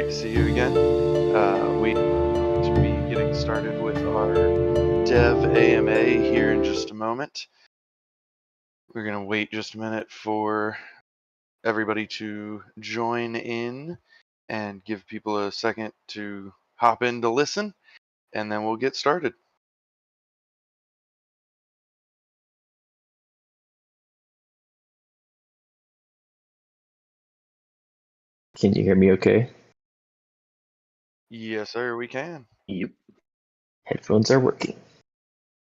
great to see you again. We to be getting started with our Dev AMA here in just a moment. We're going to wait just a minute for everybody to join in and give people a second to hop in to listen, and then we'll get started. Can you hear me okay? Yes, sir, we can. Yep. Headphones are working.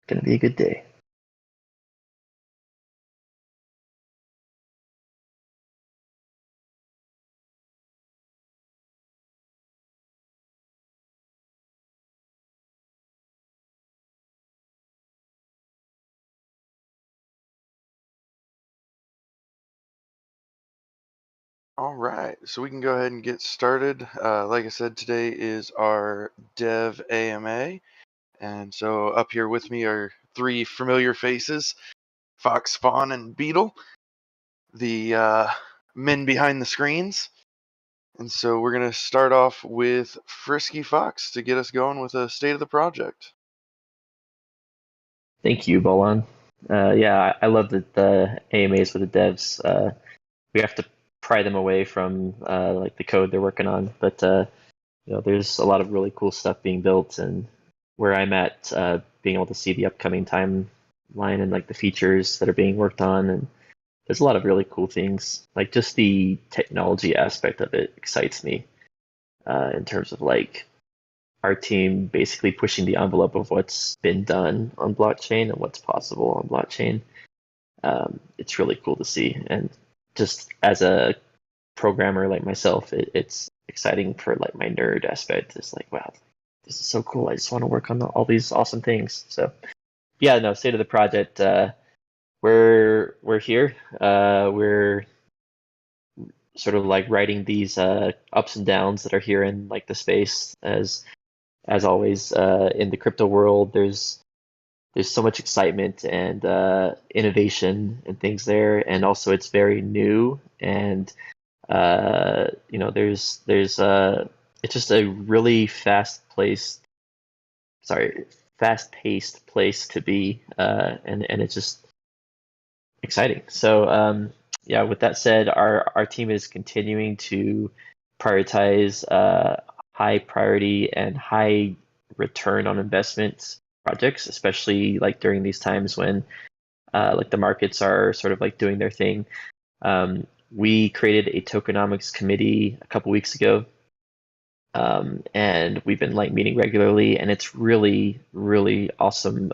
Gonna be a good day. All right, so we can go ahead and get started. Like I said, today is our Dev AMA. And so up here with me are three familiar faces, Fox, Spawn, and Beetle, the men behind the screens. And so we're going to start off with Frisky Fox to get us going with a state of the project. Thank you, Bolan. Yeah, I love the AMAs with the devs. We have to pry them away from like the code they're working on, but there's a lot of really cool stuff being built, and where I'm at, being able to see the upcoming timeline and like the features that are being worked on, and there's a lot of really cool things. Like just the technology aspect of it excites me in terms of like our team basically pushing the envelope of what's been done on blockchain and what's possible on blockchain. It's really cool to see, and just as a programmer like myself, it's exciting for like my nerd aspect. It's like, wow, this is so cool. I just want to work on all these awesome things. So yeah, no, state of the project. We're here. We're sort of like writing these ups and downs that are here in like the space. As always, in the crypto world, there's so much excitement and innovation and things there, and also it's very new, and there's it's just a really fast-paced place to be, and it's just exciting. So yeah, with that said, our team is continuing to prioritize high priority and high return on investment projects, especially like during these times when like the markets are sort of like doing their thing. We created a tokenomics committee a couple weeks ago, and we've been like meeting regularly, and it's really, really awesome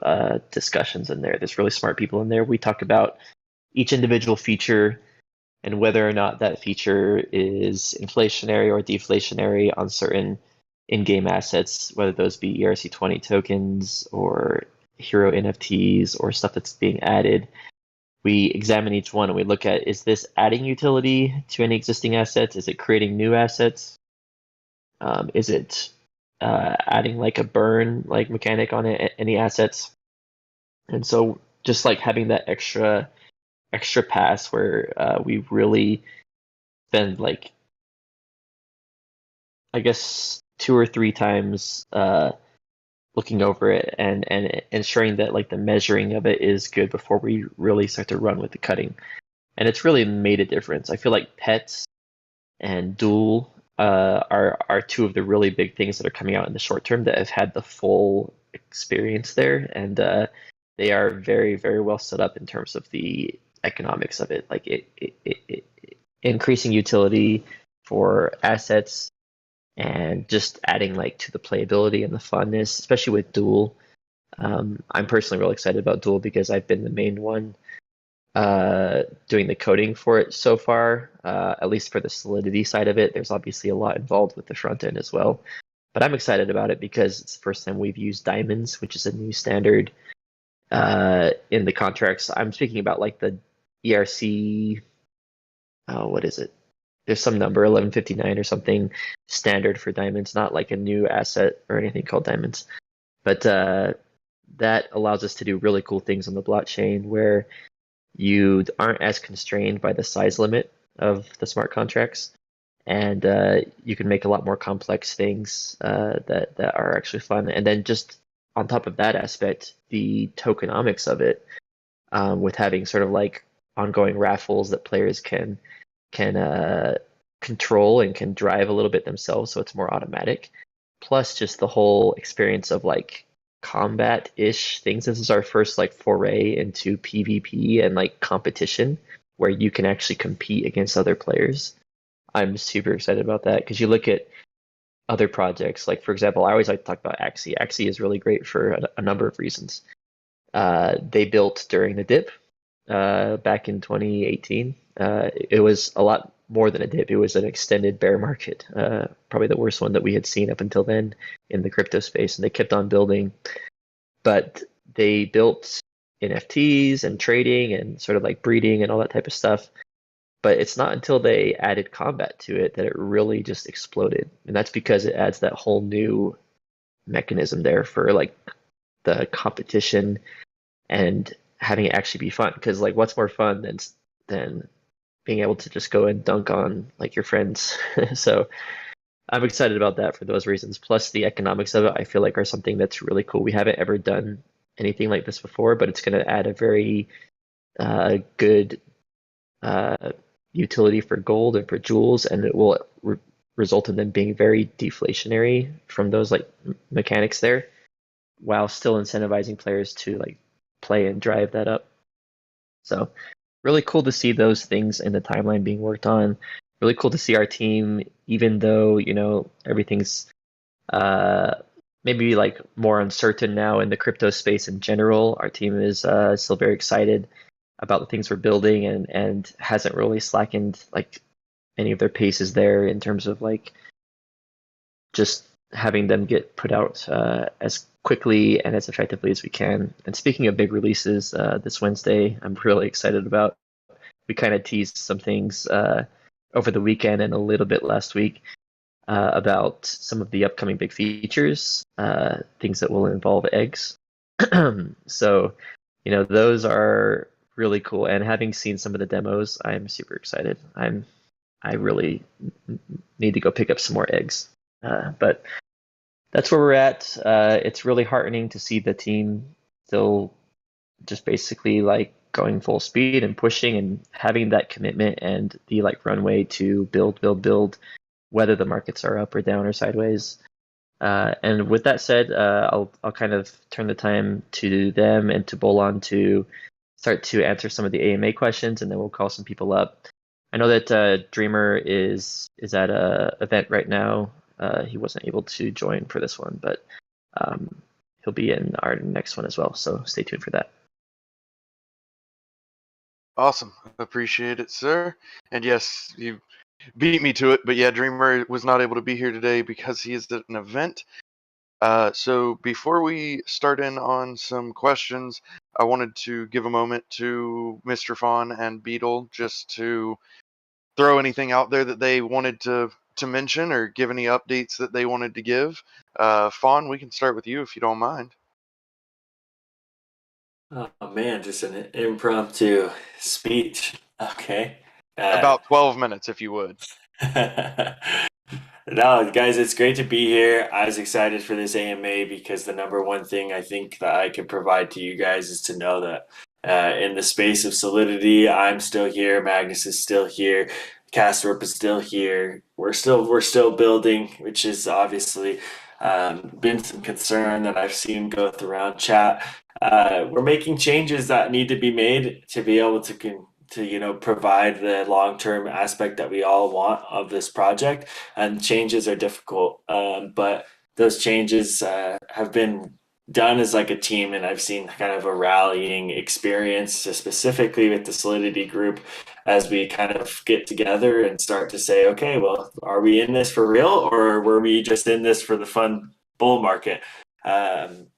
discussions in there. There's really smart people in there. We talk about each individual feature and whether or not that feature is inflationary or deflationary on certain in-game assets, whether those be ERC20 tokens or hero NFTs or stuff that's being added. We examine each one and we look at, is this adding utility to any existing assets? Is it creating new assets? Is it adding like a burn like mechanic on any assets? And so just like having that extra pass where we really spend like, I guess, 2 or 3 times looking over it and ensuring that like the measuring of it is good before we really start to run with the cutting. And it's really made a difference. I feel like pets and dual are two of the really big things that are coming out in the short term that have had the full experience there, and they are very, very well set up in terms of the economics of it. Like it increasing utility for assets and just adding like to the playability and the funness, especially with Duel. I'm personally really excited about Duel because I've been the main one doing the coding for it so far, at least for the Solidity side of it. There's obviously a lot involved with the front end as well. But I'm excited about it because it's the first time we've used diamonds, which is a new standard in the contracts. I'm speaking about like the ERC, what is it? There's some number, 1159 or something, standard for diamonds, not like a new asset or anything called diamonds. But that allows us to do really cool things on the blockchain where you aren't as constrained by the size limit of the smart contracts. and you can make a lot more complex things that are actually fun. And then just on top of that aspect, the tokenomics of it, with having sort of like ongoing raffles that players can control and can drive a little bit themselves, so it's more automatic. Plus, just the whole experience of like combat-ish things. This is our first like foray into PvP and like competition where you can actually compete against other players. I'm super excited about that because you look at other projects, like for example, I always like to talk about Axie. Axie is really great for a number of reasons. They built during the dip back in 2018. It was a lot more than a dip. It was an extended bear market, probably the worst one that we had seen up until then in the crypto space. And they kept on building, but they built NFTs and trading and sort of like breeding and all that type of stuff. But it's not until they added combat to it that it really just exploded. And that's because it adds that whole new mechanism there for like the competition and having it actually be fun. Because like, what's more fun than being able to just go and dunk on like your friends? So I'm excited about that for those reasons. Plus the economics of it, I feel like are something that's really cool. We haven't ever done anything like this before, but it's going to add a very good utility for gold and for jewels, and it will result in them being very deflationary from those like mechanics there, while still incentivizing players to like play and drive that up. So really cool to see those things in the timeline being worked on. Really cool to see our team, even though, you know, everything's maybe like more uncertain now in the crypto space in general. Our team is still very excited about the things we're building and hasn't really slackened like any of their paces there in terms of like just having them get put out as quickly and as effectively as we can. And speaking of big releases, this Wednesday, I'm really excited about. We kind of teased some things over the weekend and a little bit last week about some of the upcoming big features, things that will involve eggs. So, you know, those are really cool. And having seen some of the demos, I'm super excited. I really need to go pick up some more eggs. But that's where we're at. It's really heartening to see the team still just basically like going full speed and pushing and having that commitment and the like runway to build, whether the markets are up or down or sideways. And with that said, I'll kind of turn the time to them and to Bolon to start to answer some of the AMA questions, and then we'll call some people up. I know that Dreamer is at a event right now. He wasn't able to join for this one, but he'll be in our next one as well. So stay tuned for that. Awesome. Appreciate it, sir. And yes, you beat me to it, but yeah, Dreamer was not able to be here today because he is at an event. So before we start in on some questions, I wanted to give a moment to Mr. Fawn and Beetle just to throw anything out there that they wanted to mention or give any updates that they wanted to give. Fawn, we can start with you if you don't mind. Oh man, just an impromptu speech. Okay. About 12 minutes, if you would. No, guys, it's great to be here. I was excited for this AMA because the number one thing I think that I can provide to you guys is to know that in the space of Solidity, I'm still here. Magnus is still here. Castorp is still here. We're still building, which is obviously been some concern that I've seen go around chat. We're making changes that need to be made to be able to provide the long-term aspect that we all want of this project, and changes are difficult, but those changes have been done as like a team, and I've seen kind of a rallying experience specifically with the Solidity group as we kind of get together and start to say, okay, well, are we in this for real, or were we just in this for the fun bull market? And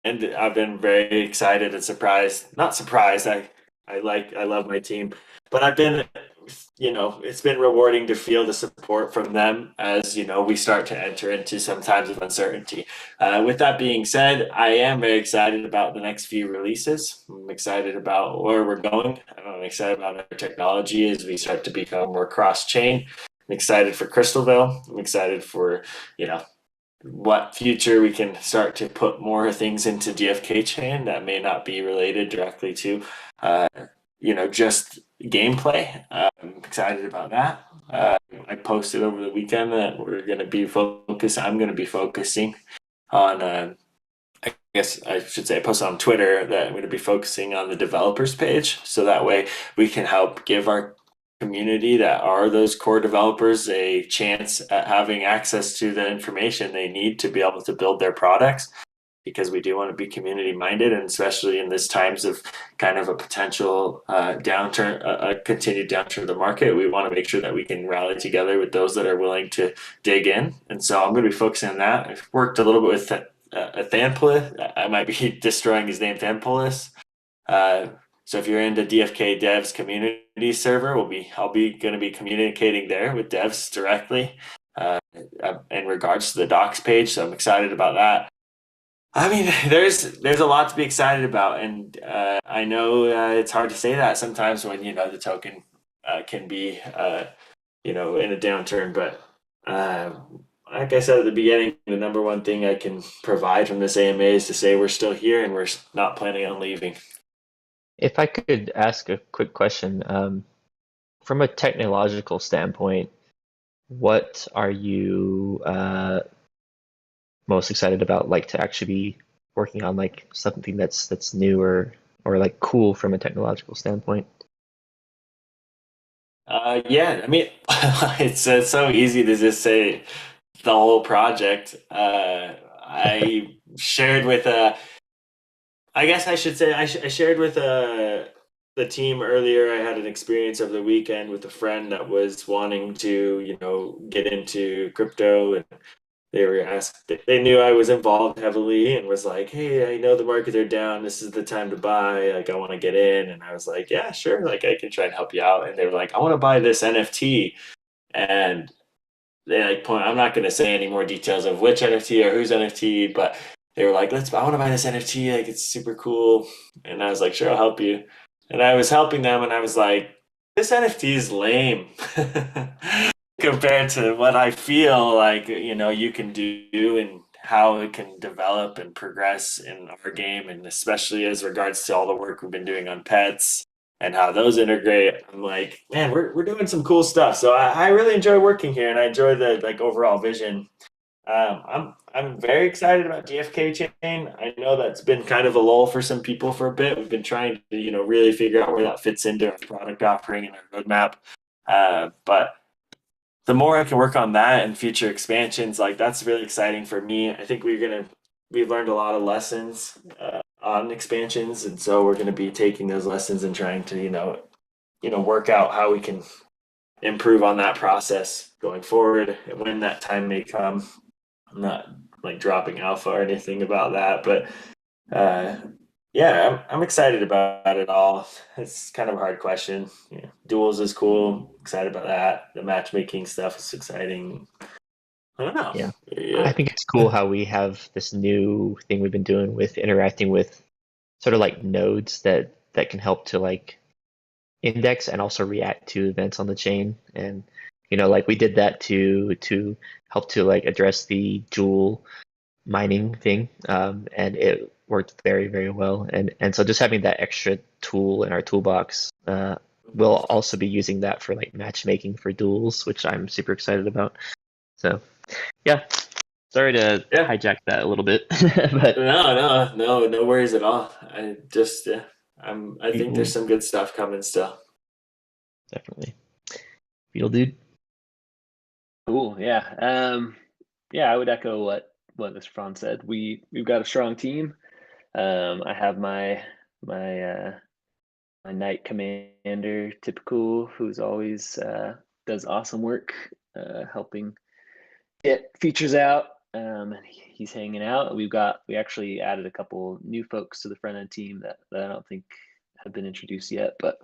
I've been very excited and surprised, not surprised, I love my team, but I've been, it's been rewarding to feel the support from them as, we start to enter into some times of uncertainty. With that being said, I am very excited about the next few releases. I'm excited about where we're going. I'm excited about our technology as we start to become more cross-chain. excited for Crystalville. I'm excited for, what future we can start to put more things into DFK chain that may not be related directly to, just gameplay. I'm excited about that. I posted over the weekend that I'm going to be focusing on, I guess I should say, I posted on Twitter that I'm going to be focusing on the developers page. So that way we can help give our community that are those core developers a chance at having access to the information they need to be able to build their products, because we do want to be community minded, and especially in this times of kind of a potential downturn, a continued downturn of the market, we want to make sure that we can rally together with those that are willing to dig in. And so I'm going to be focusing on that. I've worked a little bit with Thanpolis. I might be destroying his name, Thanpolis. So if you're into DFK devs community server, I'll be going to be communicating there with devs directly in regards to the docs page. So I'm excited about that. I mean, there's a lot to be excited about, and I know it's hard to say that sometimes when the token can be in a downturn. But like I said at the beginning, the number one thing I can provide from this AMA is to say we're still here and we're not planning on leaving. If I could ask a quick question, from a technological standpoint, what are you most excited about, like to actually be working on, like something that's new or like cool from a technological standpoint? Yeah, I mean, it's so easy to just say the whole project. I shared with I guess I should say I shared with the team earlier. I had an experience over the weekend with a friend that was wanting to get into crypto, and they were asked. They knew I was involved heavily, and was like, "Hey, I know the markets are down. This is the time to buy. Like, I want to get in." And I was like, "Yeah, sure. Like, I can try and help you out." And they were like, "I want to buy this NFT," and they I'm not going to say any more details of which NFT or whose NFT, but they were like, I want to buy this NFT. Like, it's super cool. And I was like, sure, I'll help you. And I was helping them, and I was like, this NFT is lame compared to what I feel like, you can do and how it can develop and progress in our game. And especially as regards to all the work we've been doing on pets and how those integrate. I'm like, man, we're doing some cool stuff. So I really enjoy working here, and I enjoy the overall vision. I'm very excited about DFK chain. I know that's been kind of a lull for some people for a bit. We've been trying to really figure out where that fits into our product offering and our roadmap. But the more I can work on that and future expansions, like that's really exciting for me. I think we've learned a lot of lessons on expansions, and so we're gonna be taking those lessons and trying to work out how we can improve on that process going forward and when that time may come. I'm not like dropping alpha or anything about that, but yeah, I'm excited about it all. It's kind of a hard question. Duels is cool. Excited about that. The matchmaking stuff is exciting. I don't know. Yeah. Yeah. I think it's cool how we have this new thing we've been doing with interacting with sort of like nodes that can help to like index and also react to events on the chain. And like we did that to help to like address the dual mining thing, and it worked very, very well. And so just having that extra tool in our toolbox, we'll also be using that for like matchmaking for duels, which I'm super excited about. So yeah, sorry to hijack that a little bit, but no worries at all. I just I think there's some good stuff coming still. Definitely. Feel, dude. Cool. Yeah. Yeah, I would echo what Mr. Franz said. We've got a strong team. I have my knight commander, typical, who's always does awesome work, helping get features out. And he's hanging out. We actually added a couple new folks to the front end team that I don't think have been introduced yet, but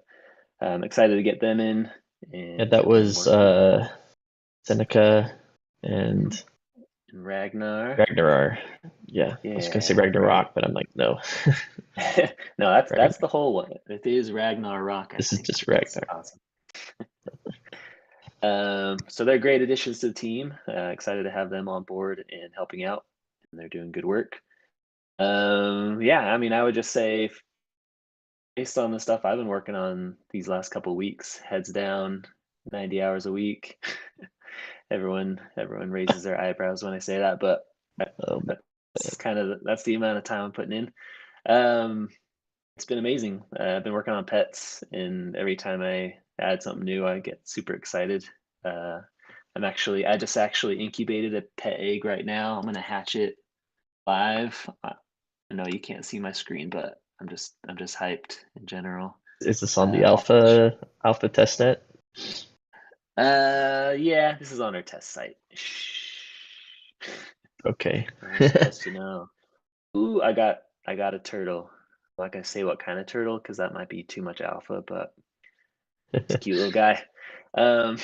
I'm excited to get them in. And that was Seneca and Ragnar. Yeah, I was gonna say Ragnarok, but I'm like, no. No, that's the whole one. It is Ragnarok. This is just Ragnar. Awesome. So they're great additions to the team. Excited to have them on board and helping out, and they're doing good work. Yeah, I mean, I would just say, based on the stuff I've been working on these last couple of weeks, heads down, 90 hours a week. Everyone raises their eyebrows when I say that, but that's the amount of time I'm putting in. It's been amazing. I've been working on pets, and every time I add something new, I get super excited. I just actually incubated a pet egg right now. I'm gonna hatch it live. I know you can't see my screen, but I'm just hyped in general. Is this on the alpha testnet? Yeah, this is on our test site. Okay. I'm supposed to know. Ooh, I got a turtle. I'm not gonna say what kind of turtle because that might be too much alpha, but it's a cute little guy. But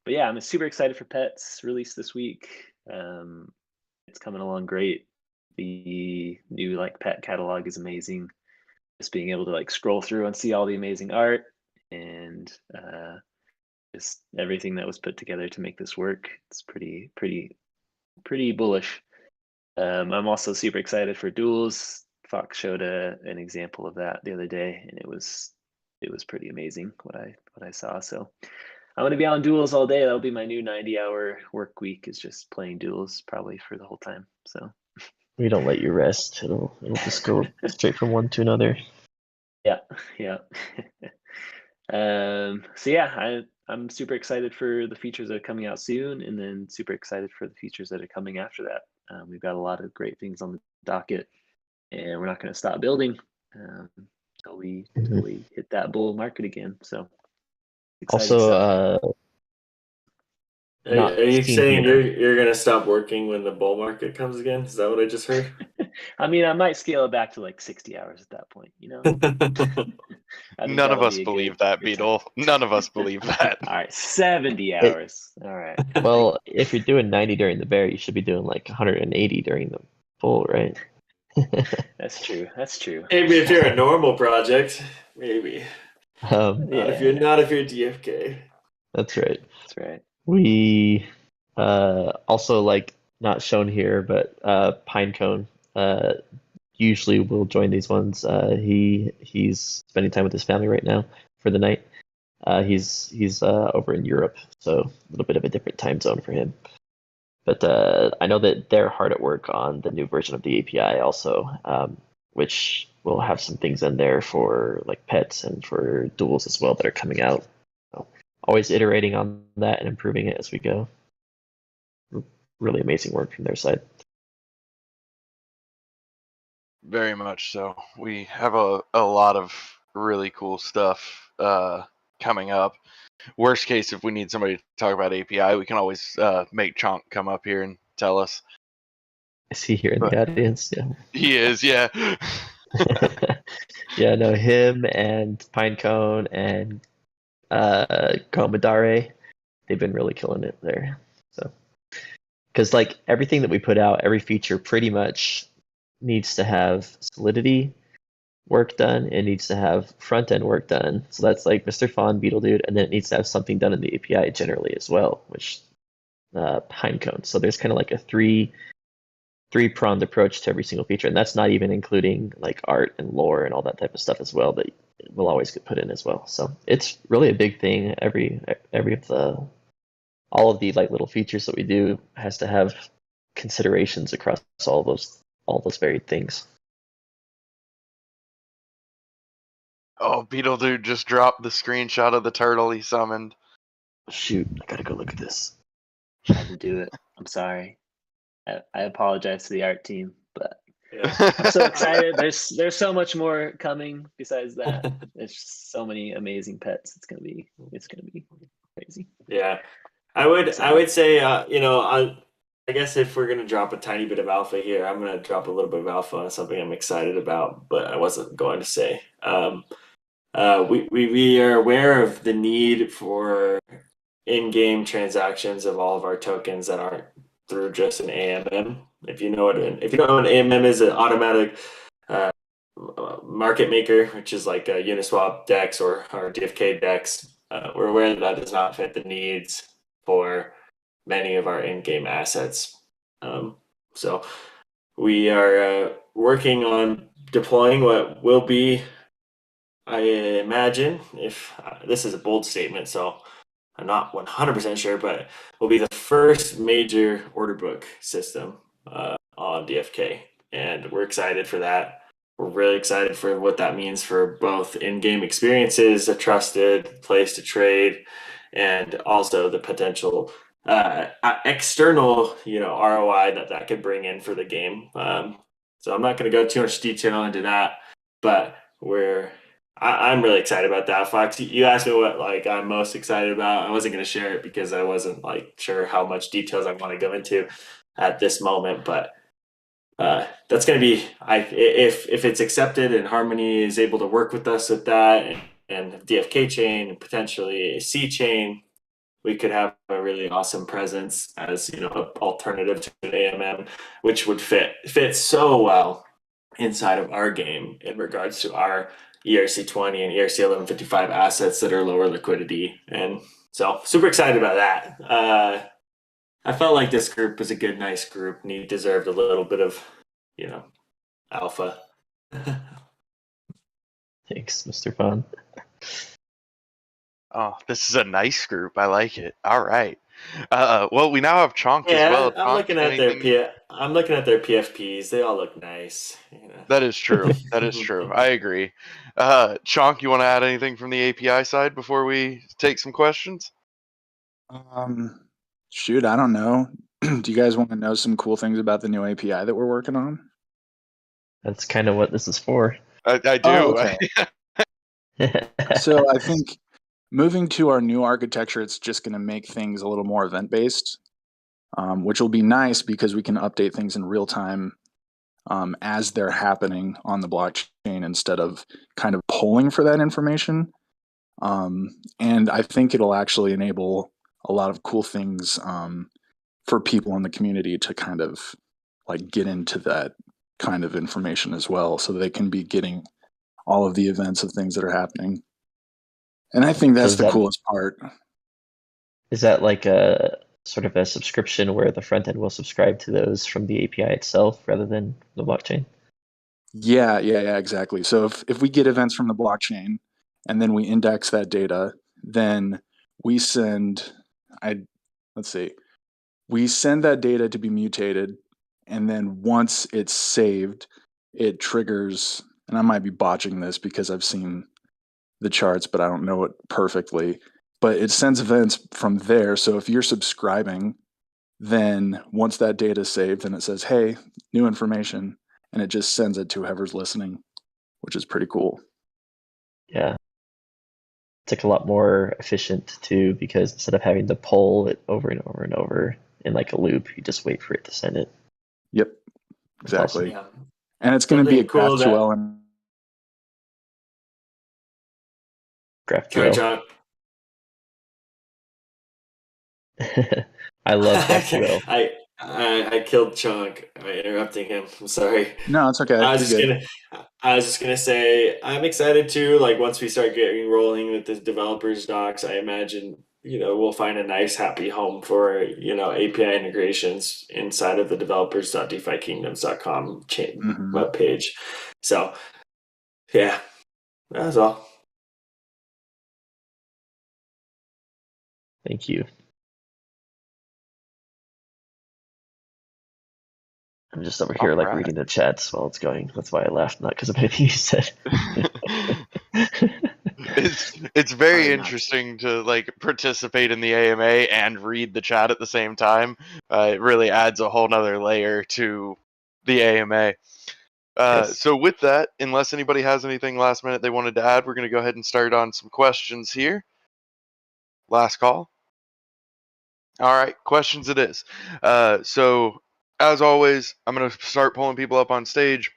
yeah, I'm super excited for pets released this week. It's coming along great. The new pet catalog is amazing. Just being able to scroll through and see all the amazing art and just everything that was put together to make this work. It's pretty bullish. I'm also super excited for duels. Fox showed an example of that the other day, and it was pretty amazing what I saw. So I'm gonna be on duels all day. That'll be my new 90-hour work week, is just playing duels probably for the whole time. So We don't let you rest. It'll just go straight from one to another. yeah. So yeah, I'm super excited for the features that are coming out soon, and then super excited for the features that are coming after that. We've got a lot of great things on the docket, and we're not going to stop building until we hit that bull market again. So exciting Also, stuff. Are you seen saying here. you're gonna stop working when the bull market comes again? Is that what I just heard? I mean, I might scale it back to 60 hours at that point. I think None of that'll us be a believe good that, time. Beetle. None of us believe that. All right, 70 hours. All right. Well, if you're doing 90 during the bear, you should be doing 180 during the bull, right? That's true. Maybe if you're a normal project, maybe. Um, Not if you're DFK. That's right. That's right. We also not shown here, but Pinecone usually will join these ones. He's spending time with his family right now for the night. He's over in Europe, so a little bit of a different time zone for him. But I know that they're hard at work on the new version of the API also, which will have some things in there for pets and for duels as well that are coming out. So, always iterating on that and improving it as we go. Really amazing work from their side. Very much so. We have a lot of really cool stuff coming up. Worst case, if we need somebody to talk about API, we can always make Chonk come up here and tell us. Is he here in the audience? Yeah. He is, yeah. Yeah, no, him and Pinecone and Komodare, they've been really killing it there. So, because everything that we put out, every feature pretty much needs to have Solidity work done. It needs to have front end work done. So that's Mr. Fawn, Beetle Dude, and then it needs to have something done in the API generally as well, which Pinecone. So there's kind of a three-pronged approach to every single feature, and that's not even including art and lore and all that type of stuff as well that will always get put in as well. So it's really a big thing. All of the little features that we do has to have considerations across all those varied things. Oh, Beetle Dude just dropped the screenshot of the turtle he summoned. Shoot, I gotta go look at this. I had to do it. I'm sorry. I apologize to the art team, but Yeah. I'm so excited. There's so much more coming besides that. There's so many amazing pets. It's gonna be crazy. Yeah, I would say I guess if we're gonna drop a tiny bit of alpha here, I'm gonna drop a little bit of alpha on something I'm excited about, but I wasn't going to say. We are aware of the need for in-game transactions of all of our tokens that aren't through just an AMM. If you know what an AMM is, an automatic market maker, which is like a Uniswap DEX or DFK DEX. We're aware that does not fit the needs for many of our in-game assets. So we are working on deploying what will be, I imagine, if this is a bold statement, so I'm not 100% sure, but will be the first major order book system on DFK. And we're excited for that. We're really excited for what that means for both in-game experiences, a trusted place to trade, and also the potential external, ROI that could bring in for the game. So I'm not going to go too much detail into that, but I'm really excited about that. Fox, you asked me what I'm most excited about. I wasn't going to share it because I wasn't sure how much details I want to go into at this moment, but that's going to be if it's accepted and Harmony is able to work with us with that and DFK chain and potentially a C chain, we could have a really awesome presence as an alternative to an AMM, which would fit so well inside of our game in regards to our ERC20 and ERC1155 assets that are lower liquidity. And so super excited about that. I felt like this group was a good, nice group and he deserved a little bit of, alpha. Thanks, Mr. Fun. Oh, this is a nice group. I like it. All right. Well, we now have Chonk as well. I'm Chonk, looking at I'm looking at their PFPs. They all look nice. That is true. That is true. I agree. Chonk, you want to add anything from the API side before we take some questions? Shoot, I don't know. Do you guys want to know some cool things about the new API that we're working on? That's kind of what this is for. I do. Oh, okay. So I think moving to our new architecture, it's just going to make things a little more event-based, which will be nice because we can update things in real time as they're happening on the blockchain instead of kind of polling for that information. And I think it'll actually enable a lot of cool things for people in the community to kind of get into that kind of information as well, so they can be getting all of the events of things that are happening. And I think that's the coolest part. Is that like a sort of a subscription where the front end will subscribe to those from the API itself rather than the blockchain? Yeah, exactly. So if we get events from the blockchain and then we index that data, then we send we send that data to be mutated, and then once it's saved, it triggers, and I might be botching this because I've seen the charts, but I don't know it perfectly, but it sends events from there. So if you're subscribing, then once that data is saved, then it says, hey, new information, and it just sends it to whoever's listening, which is pretty cool. Yeah. It's like a lot more efficient too, because instead of having to poll it over and over and over in like a loop, you just wait for it to send it. Yep, exactly. Awesome. Yeah. And it's going to be a cool GraphQL and GraphQL. Sorry, John. I love GraphQL. I killed Chunk by interrupting him. I'm sorry. No, it's okay. I was just gonna say I'm excited too. Once we start getting rolling with the developers docs, I imagine we'll find a nice happy home for API integrations inside of the developers.defykingdoms.com webpage. So yeah, that's all. Thank you. I'm just over here reading the chats while it's going. That's why I laughed, not because of anything you said. It's very interesting to participate in the AMA and read the chat at the same time. It really adds a whole nother layer to the AMA. Yes. So with that, unless anybody has anything last minute they wanted to add, we're going to go ahead and start on some questions here. Last call. All right, questions it is. So as always, I'm going to start pulling people up on stage.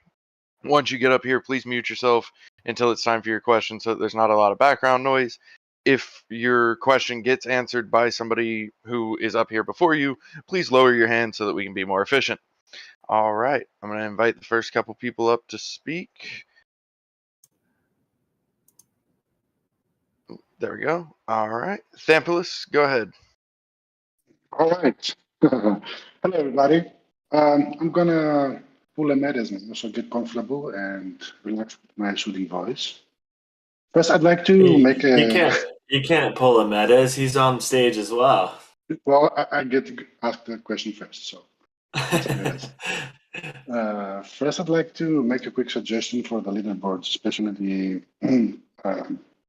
Once you get up here, please mute yourself until it's time for your question so that there's not a lot of background noise. If your question gets answered by somebody who is up here before you, please lower your hand so that we can be more efficient. All right, I'm going to invite the first couple people up to speak. There we go. All right, Thampulus, go ahead. All right. Hello, everybody. I'm gonna pull a medicine, so get comfortable and relax with my soothing voice. First, I'd like to You, make you a can't you can't pull a Metas. He's on stage as well. well. I get to ask the question first, so let's do that. First, I'd like to make a quick suggestion for the leaderboards, especially the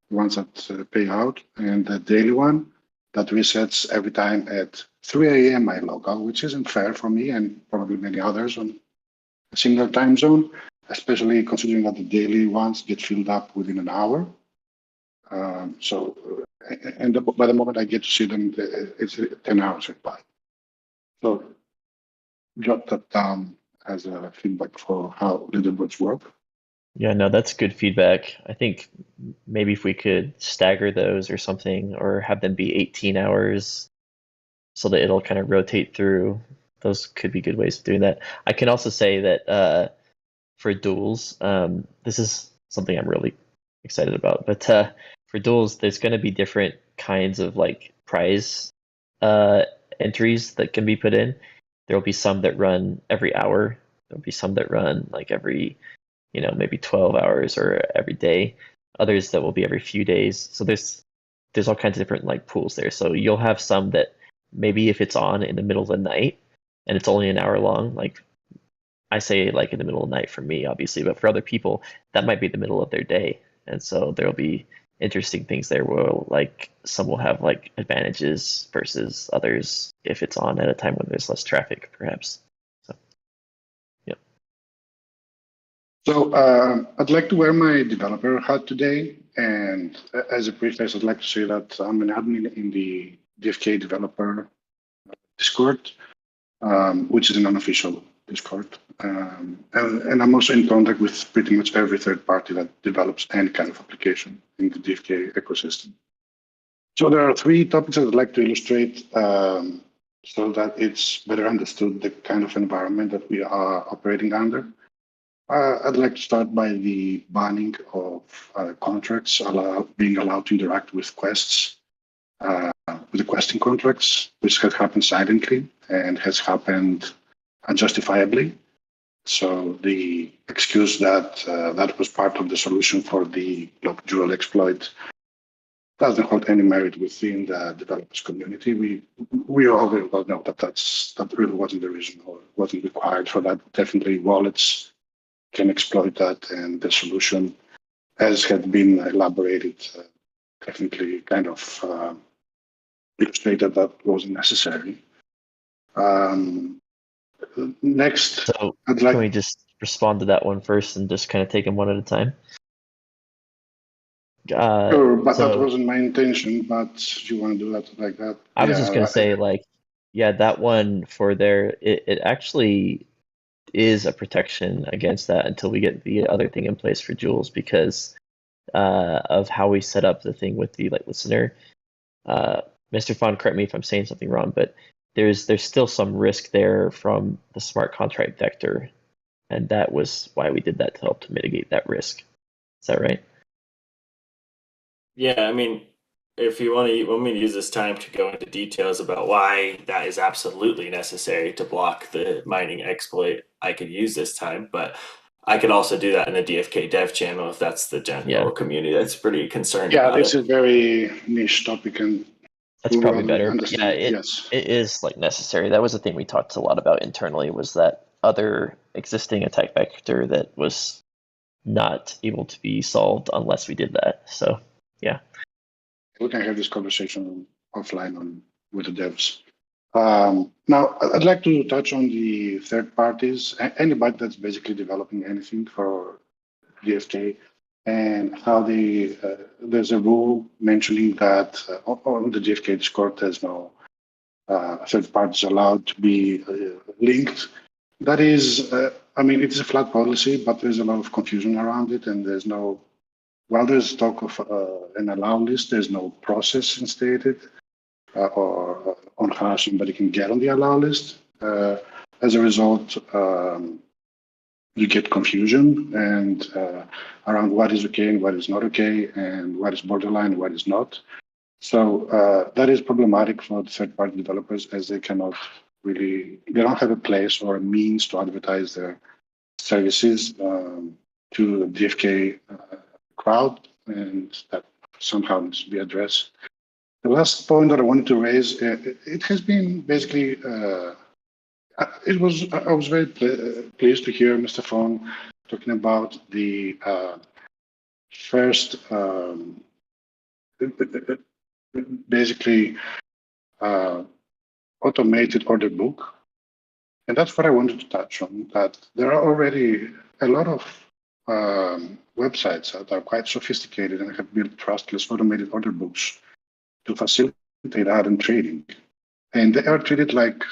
ones that pay out, and the daily one that resets every time at 3 a.m. my local, which isn't fair for me and probably many others on a similar time zone, especially considering that the daily ones get filled up within an hour. By the moment I get to see them, it's 10 hours went by. So jot that down as a feedback for how leaderboards work. Yeah, no, that's good feedback. I think maybe if we could stagger those or something, or have them be 18 hours so that it'll kind of rotate through. Those could be good ways of doing that. I can also say that for duels, this is something I'm really excited about. But for duels, there's going to be different kinds of like prize entries that can be put in. There will be some that run every hour. There'll be some that run like every, maybe 12 hours or every day. Others that will be every few days. So there's all kinds of different like pools there. So you'll have some that maybe if it's on in the middle of the night and it's only an hour long, like I say like in the middle of the night for me, obviously, but for other people, that might be the middle of their day. And so there'll be interesting things there where like some will have like advantages versus others if it's on at a time when there's less traffic, perhaps. So, yeah. So I'd like to wear my developer hat today. And as a preface, I'd like to say that I'm an admin in the DFK developer Discord, which is an unofficial Discord. And I'm also in contact with pretty much every third party that develops any kind of application in the DFK ecosystem. So there are three topics I'd like to illustrate so that it's better understood the kind of environment that we are operating under. I'd like to start by the banning of contracts being allowed to interact with quests, with the questing contracts, which has happened silently and has happened unjustifiably. So the excuse that that was part of the solution for the block dual exploit doesn't hold any merit within the developers community. We all very well know that that really wasn't the reason or wasn't required for that. Definitely wallets can exploit that, and the solution, as had been elaborated, definitely kind of illustrated that wasn't necessary. Next, So I'd can we like. just respond to that one first and just kind of take them one at a time? Sure, but that So wasn't my intention. But you want to do that like that? I was just Yeah, gonna say like, yeah, that one for there, it actually is a protection against that until we get the other thing in place for Jules because of how we set up the thing with the like listener. Mr. Fon, correct me if I'm saying something wrong, but there's still some risk there from the smart contract vector, and that was why we did that to help to mitigate that risk. Is that right? Yeah, I mean, if you want me to use this time to go into details about why that is absolutely necessary to block the mining exploit, I could use this time, but I could also do that in the DFK dev channel if that's the general community that's pretty concerned yeah, about it's it. a very niche topic, and That's to probably well better. But yeah, understand, it yes. it is like necessary. That was the thing we talked a lot about internally was that other existing attack vector that was not able to be solved unless we did that. So yeah. We can have this conversation offline with the devs. Now, I'd like to touch on the third parties, anybody that's basically developing anything for DFK, and how there's a rule mentioning that on the DFK Discord, there's no third parties allowed to be linked. That is, I mean, it's a flat policy, but there's a lot of confusion around it, and there's talk of an allow list, there's no process instated or on how somebody can get on the allow list. As a result, you get confusion and around what is okay and what is not okay, and what is borderline and what is not. So that is problematic for the third-party developers, as they don't have a place or a means to advertise their services to the DFK crowd, and that somehow needs to be addressed. The last point that I wanted to raise, it has been basically, I was very pleased to hear Mr. Fong talking about the first, basically, automated order book. And that's what I wanted to touch on, that there are already a lot of websites that are quite sophisticated and have built trustless automated order books to facilitate ad trading. And they are treated like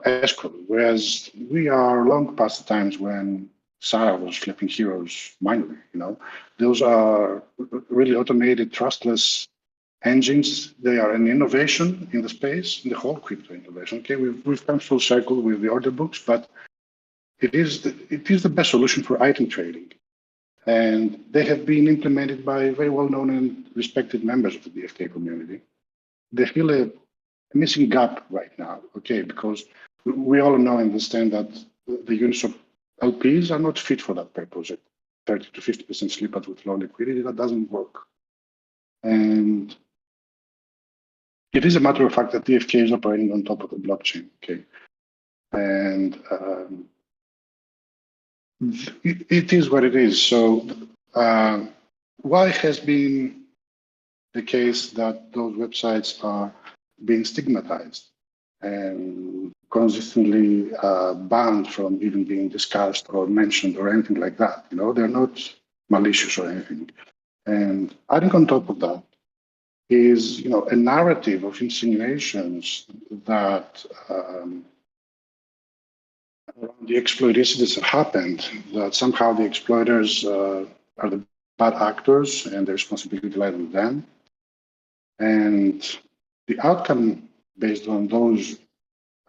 escrow, whereas we are long past the times when Sarah was flipping heroes manually. Those are really automated, trustless engines. They are an innovation in the space, in the whole crypto innovation. Okay, we've come full circle with the order books, but it is the best solution for item trading, and they have been implemented by very well-known and respected members of the DFK community. They feel a missing gap right now, okay, because we all know and understand that the units of LPs are not fit for that purpose. At 30 to 50% slippage with low liquidity, that doesn't work. And it is a matter of fact that DFK is operating on top of the blockchain, okay? And it is what it is. So why has been the case that those websites are being stigmatized and consistently banned from even being discussed or mentioned or anything like that? They're not malicious or anything. And adding on top of that is, a narrative of insinuations that around the exploitations that happened, that somehow the exploiters are the bad actors and the responsibility lies with them. And the outcome based on those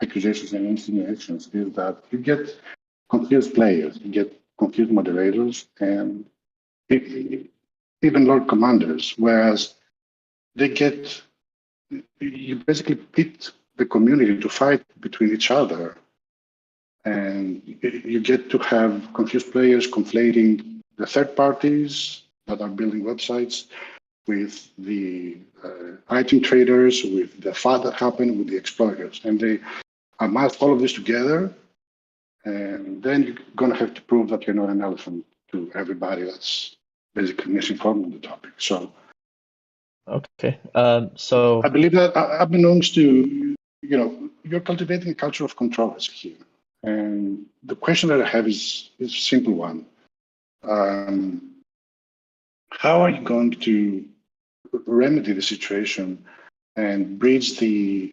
accusations and insinuations is that you get confused players, you get confused moderators, and even Lord Commanders, whereas you basically pit the community to fight between each other, and you get to have confused players conflating the third parties that are building websites with the item traders, with the fraud that happened with the exploiters, and they amass all of this together, and then you're going to have to prove that you're not an elephant to everybody that's basically misinformed on the topic. So, okay. So I believe that unbeknownst to you're cultivating a culture of controversy here, and the question that I have is a simple one: how are you going to remedy the situation and bridge the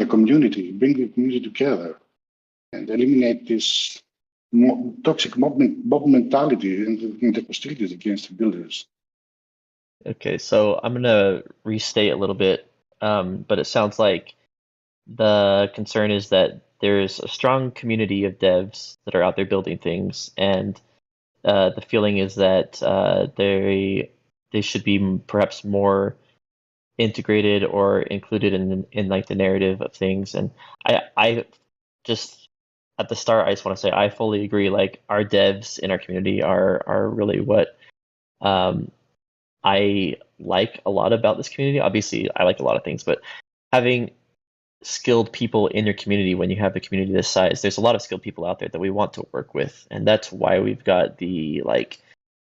community, bring the community together, and eliminate this toxic mob mentality and the hostilities against the builders? okay, so I'm gonna restate a little bit, but it sounds like the concern is that there's a strong community of devs that are out there building things, and the feeling is that they should be perhaps more integrated or included in like the narrative of things. And I just at the start, I just want to say I fully agree. Like, our devs in our community are really what I like a lot about this community. Obviously, I like a lot of things, but having skilled people in your community, when you have a community this size, there's a lot of skilled people out there that we want to work with, and that's why we've got the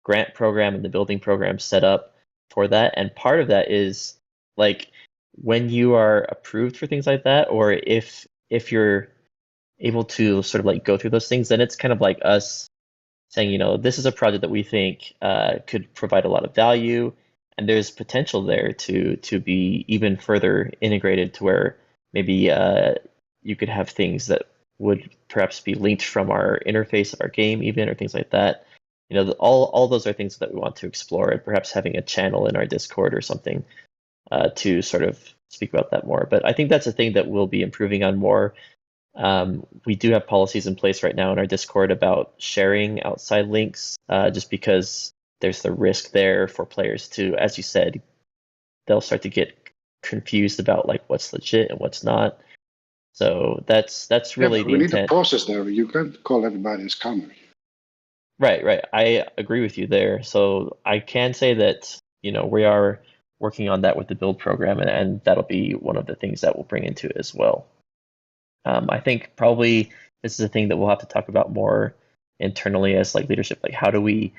grant program and the building program set up for that. And part of that is when you are approved for things like that, or if you're able to sort of go through those things, then it's kind of like us saying, this is a project that we think could provide a lot of value, and there's potential there to be even further integrated to where maybe you could have things that would perhaps be linked from our interface of our game even, or things like that. All those are things that we want to explore, and perhaps having a channel in our Discord or something to sort of speak about that more. But I think that's a thing that we'll be improving on more. We do have policies in place right now in our Discord about sharing outside links, just because there's the risk there for players to, as you said, they'll start to get confused about like what's legit and what's not. So that's really but the we need a intent. process there. You can't call everybody a scammer. Right. I agree with you there. So I can say that, we are working on that with the build program, and that'll be one of the things that we'll bring into it as well. I think probably this is a thing that we'll have to talk about more internally as like leadership. Like how do we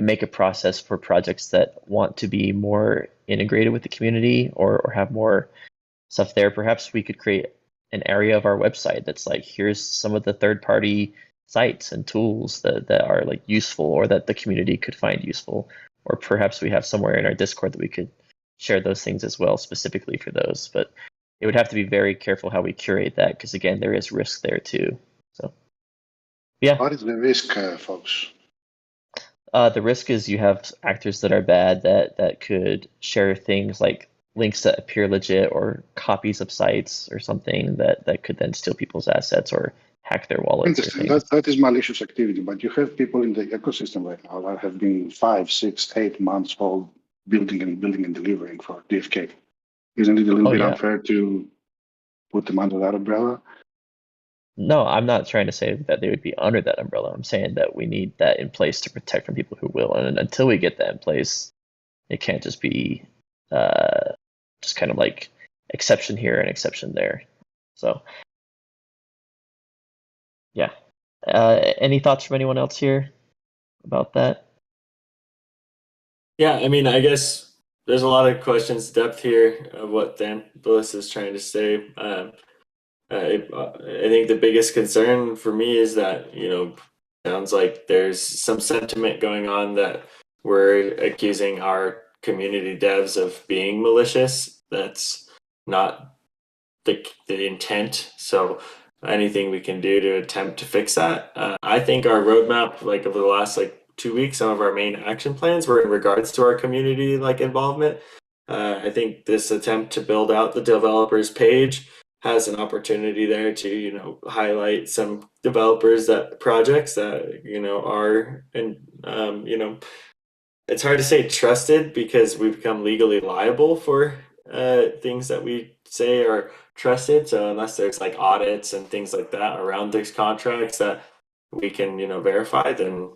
make a process for projects that want to be more integrated with the community or have more stuff there? Perhaps we could create an area of our website that's like, here's some of the third-party sites and tools that are like useful or that the community could find useful. Or perhaps we have somewhere in our Discord that we could share those things as well, specifically for those. But it would have to be very careful how we curate that, because again, there is risk there too. So, yeah. What is the risk, folks? The risk is you have actors that are bad that could share things like links that appear legit or copies of sites or something that could then steal people's assets or hack their wallets. Interesting. That is malicious activity, but you have people in the ecosystem right now that have been 5, 6, 8 months old building and delivering for DFK. Isn't it a little bit unfair to put them under that umbrella? No, I'm not trying to say that they would be under that umbrella. I'm saying that we need that in place to protect from people who will. And until we get that in place, it can't just be just kind of like exception here and exception there. So, yeah. Any thoughts from anyone else here about that? Yeah, I mean, I guess there's a lot of questions, depth here of what Dan Bliss is trying to say. I think the biggest concern for me is that, sounds like there's some sentiment going on that we're accusing our community devs of being malicious. That's not the intent. So anything we can do to attempt to fix that. I think our roadmap, like over the last 2 weeks, some of our main action plans were in regards to our community involvement. I think this attempt to build out the developers page has an opportunity there to highlight some projects that are, and it's hard to say trusted because we've become legally liable for things that we say are trusted. So unless there's audits and things like that around these contracts that we can verify, then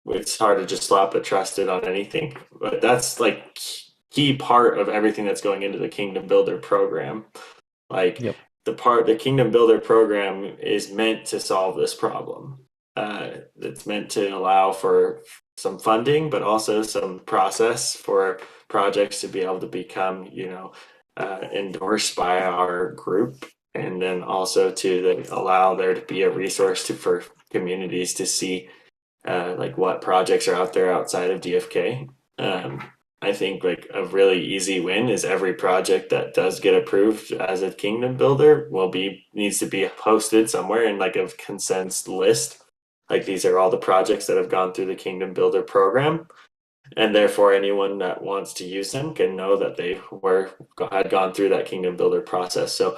it's hard to just slap a trusted on anything. But that's key part of everything that's going into the Kingdom Builder program. The Kingdom Builder program is meant to solve this problem. It's meant to allow for some funding, but also some process for projects to be able to become, endorsed by our group, and then also to allow there to be a resource for communities to see what projects are out there outside of DFK. I think a really easy win is every project that does get approved as a Kingdom Builder needs to be posted somewhere in a consensus list. These are all the projects that have gone through the Kingdom Builder program, and therefore anyone that wants to use them can know that they had gone through that Kingdom Builder process. So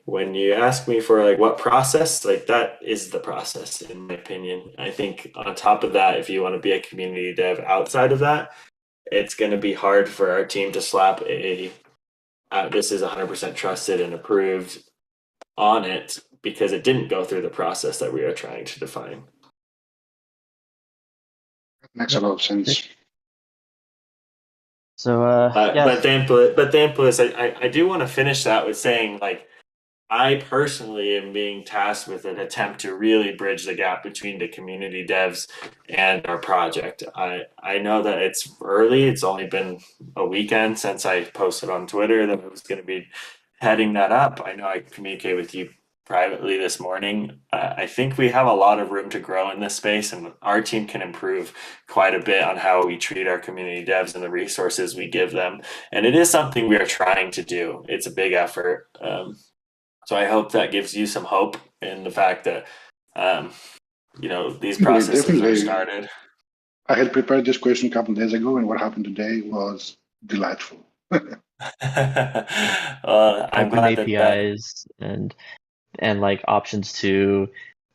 when you ask me for what process, that is the process in my opinion. I think on top of that, if you want to be a community dev outside of that, it's going to be hard for our team to slap this is 100% trusted and approved on it, because it didn't go through the process that we are trying to define. Makes a lot of sense. So, but Thamplis, I do want to finish that with saying, I personally am being tasked with an attempt to really bridge the gap between the community devs and our project. I know that it's early. It's only been a weekend since I posted on Twitter that I was going to be heading that up. I know I communicated with you privately this morning. I think we have a lot of room to grow in this space, and our team can improve quite a bit on how we treat our community devs and the resources we give them. And it is something we are trying to do. It's a big effort. So I hope that gives you some hope in the fact that, these processes are started. I had prepared this question a couple of days ago, and what happened today was delightful. I'm glad Open APIs and options to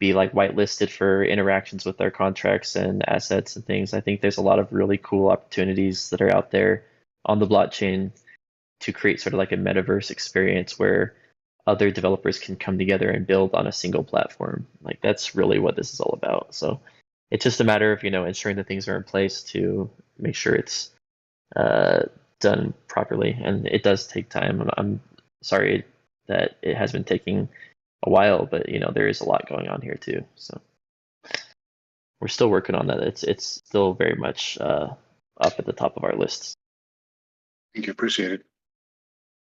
be like whitelisted for interactions with our contracts and assets and things. I think there's a lot of really cool opportunities that are out there on the blockchain to create sort of like a metaverse experience where other developers can come together and build on a single platform. Like that's really what this is all about. So it's just a matter of, ensuring that things are in place to make sure it's done properly. And it does take time. I'm sorry that it has been taking a while, but there is a lot going on here too. So we're still working on that. It's still very much up at the top of our lists. Thank you. Appreciate it.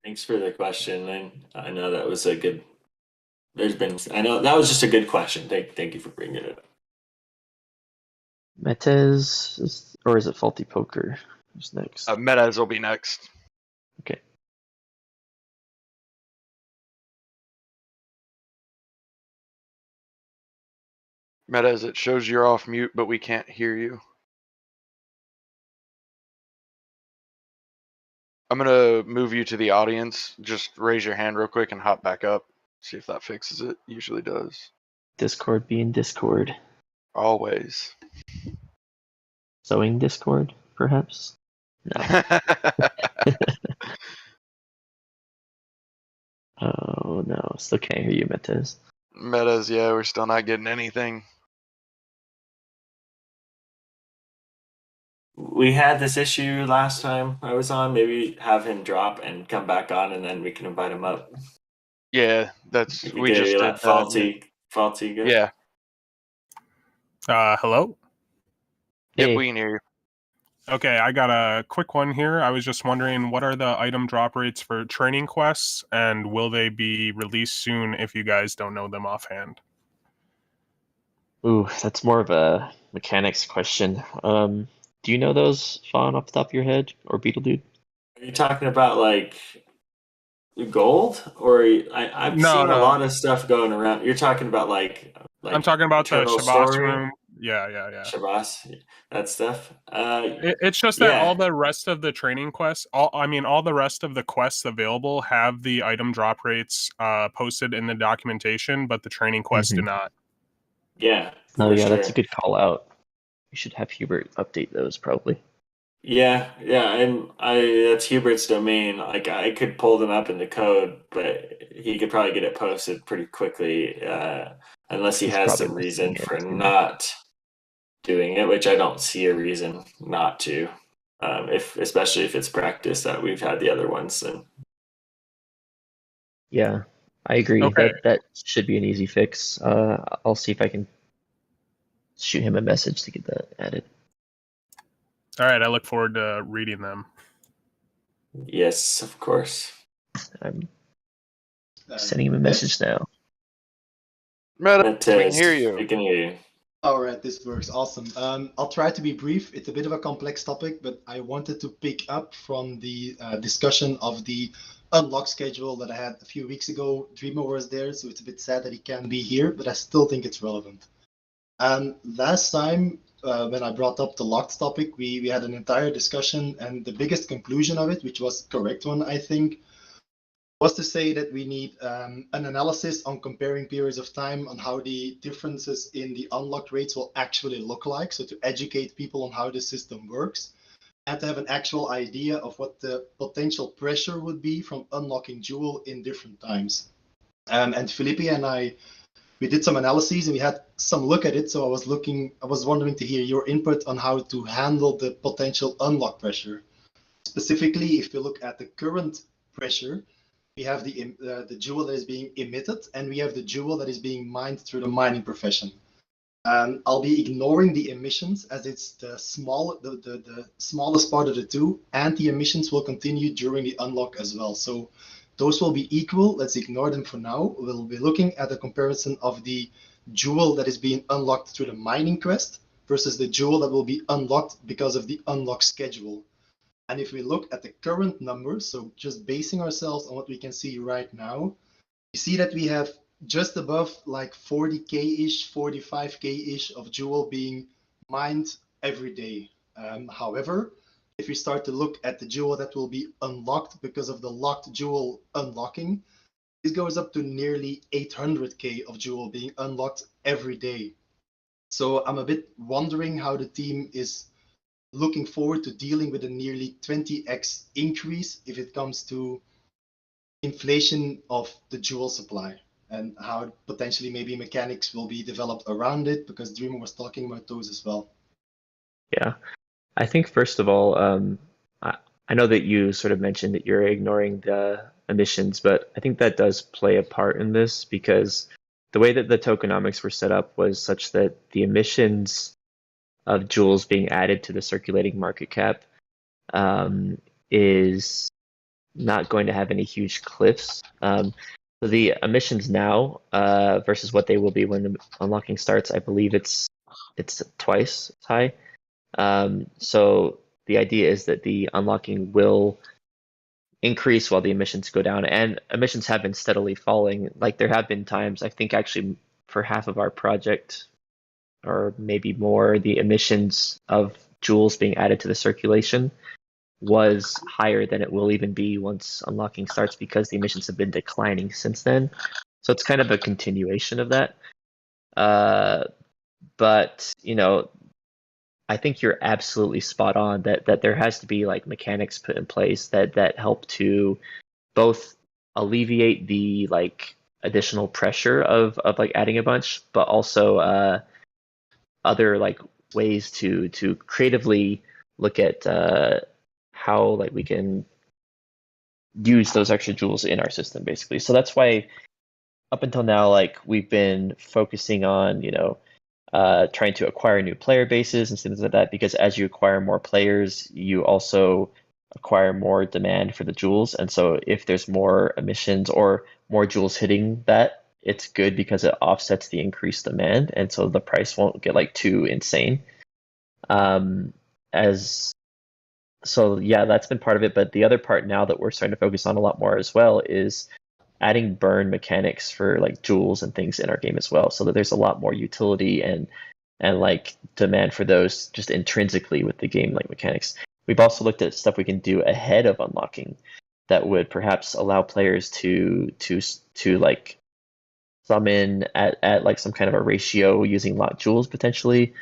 Thanks for the question. And I know that was a good. I know that was just a good question. Thank you for bringing it up. Metez, or is it Faulty Poker? Who's next? Metez will be next. Okay. Metez, it shows you're off mute, but we can't hear you. I'm gonna move you to the audience. Just raise your hand real quick and hop back up. See if that fixes it. Usually does. Discord being Discord. Always. Sewing Discord, perhaps? No. Oh no, still can't hear you, Metez. Metez, yeah, we're still not getting anything. We had this issue last time I was on. Maybe have him drop and come back on, and then we can invite him up. Yeah, we just did faulty. Good. Yeah. Hello? Yep, Hey. we can hear you. Okay, I got a quick one here. I was just wondering, what are the item drop rates for training quests, and will they be released soon if you guys don't know them offhand? Ooh, that's more of a mechanics question. Do you know those, Fawn, off the top of your head, or Beetle Dude? Are you talking about like gold, or I've seen a lot of stuff going around? You're talking about like I'm talking about the Eternal Shabazz Story? room. Yeah. Shabazz, that stuff. It's just that all the rest of the training quests, all the rest of the quests available have the item drop rates posted in the documentation, but the training quests do not. Yeah. Oh yeah, sure. That's a good call out. You should have Hubert update those probably. Yeah, and that's Hubert's domain. Like I could pull them up in the code, but he could probably get it posted pretty quickly, unless he has some reason for not doing it, which I don't see a reason not to. Especially if it's practice that we've had the other ones. Then yeah, I agree. Okay. That should be an easy fix. I'll see if I can shoot him a message to get that added. All right, I look forward to reading them. Yes, of course. I'm sending him a message now. Metez, we can hear you. We can hear you. All right, this works. Awesome. I'll try to be brief. It's a bit of a complex topic, but I wanted to pick up from the discussion of the unlock schedule that I had a few weeks ago. Dreamer was there, so it's a bit sad that he can't be here, but I still think it's relevant. Last time, when I brought up the locked topic, we had an entire discussion, and the biggest conclusion of it, which was the correct one, I think, was to say that we need an analysis on comparing periods of time on how the differences in the unlocked rates will actually look like. So to educate people on how the system works and to have an actual idea of what the potential pressure would be from unlocking Jewel in different times. And Felipe and I, we did some analyses and we had some look at it. So I was wondering to hear your input on how to handle the potential unlock pressure. Specifically, if we look at the current pressure, we have the jewel that is being emitted, and we have the jewel that is being mined through the mining profession. I'll be ignoring the emissions as it's the smallest part of the two, and the emissions will continue during the unlock as well. So those will be equal. Let's ignore them for now. We'll be looking at a comparison of the jewel that is being unlocked through the mining quest versus the jewel that will be unlocked because of the unlock schedule. And if we look at the current numbers, so just basing ourselves on what we can see right now, we see that we have just above like 40K-ish, 45K-ish of Jewel being mined every day. However, if we start to look at the Jewel that will be unlocked because of the locked Jewel unlocking, this goes up to nearly 800k of Jewel being unlocked every day. So I'm a bit wondering how the team is looking forward to dealing with a nearly 20x increase if it comes to inflation of the Jewel supply, and how potentially maybe mechanics will be developed around it, because Dreamer was talking about those as well. Yeah, I think first of all, I know that you sort of mentioned that you're ignoring the emissions, but I think that does play a part in this, because the way that the tokenomics were set up was such that the emissions of jewels being added to the circulating market cap is not going to have any huge cliffs. So the emissions now versus what they will be when the unlocking starts, I believe it's twice as high. So the idea is that the unlocking will increase while the emissions go down, and emissions have been steadily falling. Like there have been times, I think actually for half of our project, or maybe more, the emissions of jewels being added to the circulation was higher than it will even be once unlocking starts, because the emissions have been declining since then. So it's kind of a continuation of that. But you know, I think you're absolutely spot on that there has to be like mechanics put in place that help to both alleviate the like additional pressure of like adding a bunch, but also other like ways to creatively look at how like we can use those extra jewels in our system, basically. So that's why up until now, like we've been focusing on, you know, trying to acquire new player bases and things like that, because as you acquire more players, you also acquire more demand for the jewels. And so if there's more emissions or more jewels hitting that, it's good because it offsets the increased demand, and so the price won't get like too insane. So yeah, that's been part of it. But the other part now that we're starting to focus on a lot more as well is adding burn mechanics for like jewels and things in our game as well, so that there's a lot more utility and like demand for those just intrinsically with the game like mechanics. We've also looked at stuff we can do ahead of unlocking that would perhaps allow players to like summon at like some kind of a ratio using locked jewels potentially,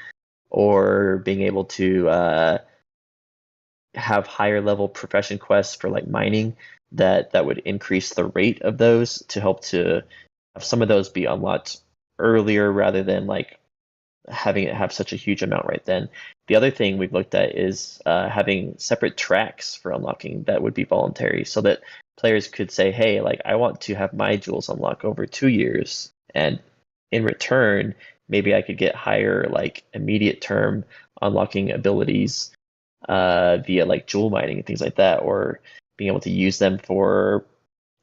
or being able to have higher level profession quests for like mining that would increase the rate of those to help to have some of those be unlocked earlier rather than like having it have such a huge amount right then. The other thing we've looked at is having separate tracks for unlocking that would be voluntary, so that players could say, hey, like I want to have my jewels unlock over 2 years, and in return, maybe I could get higher like immediate term unlocking abilities via like jewel mining and things like that, or being able to use them for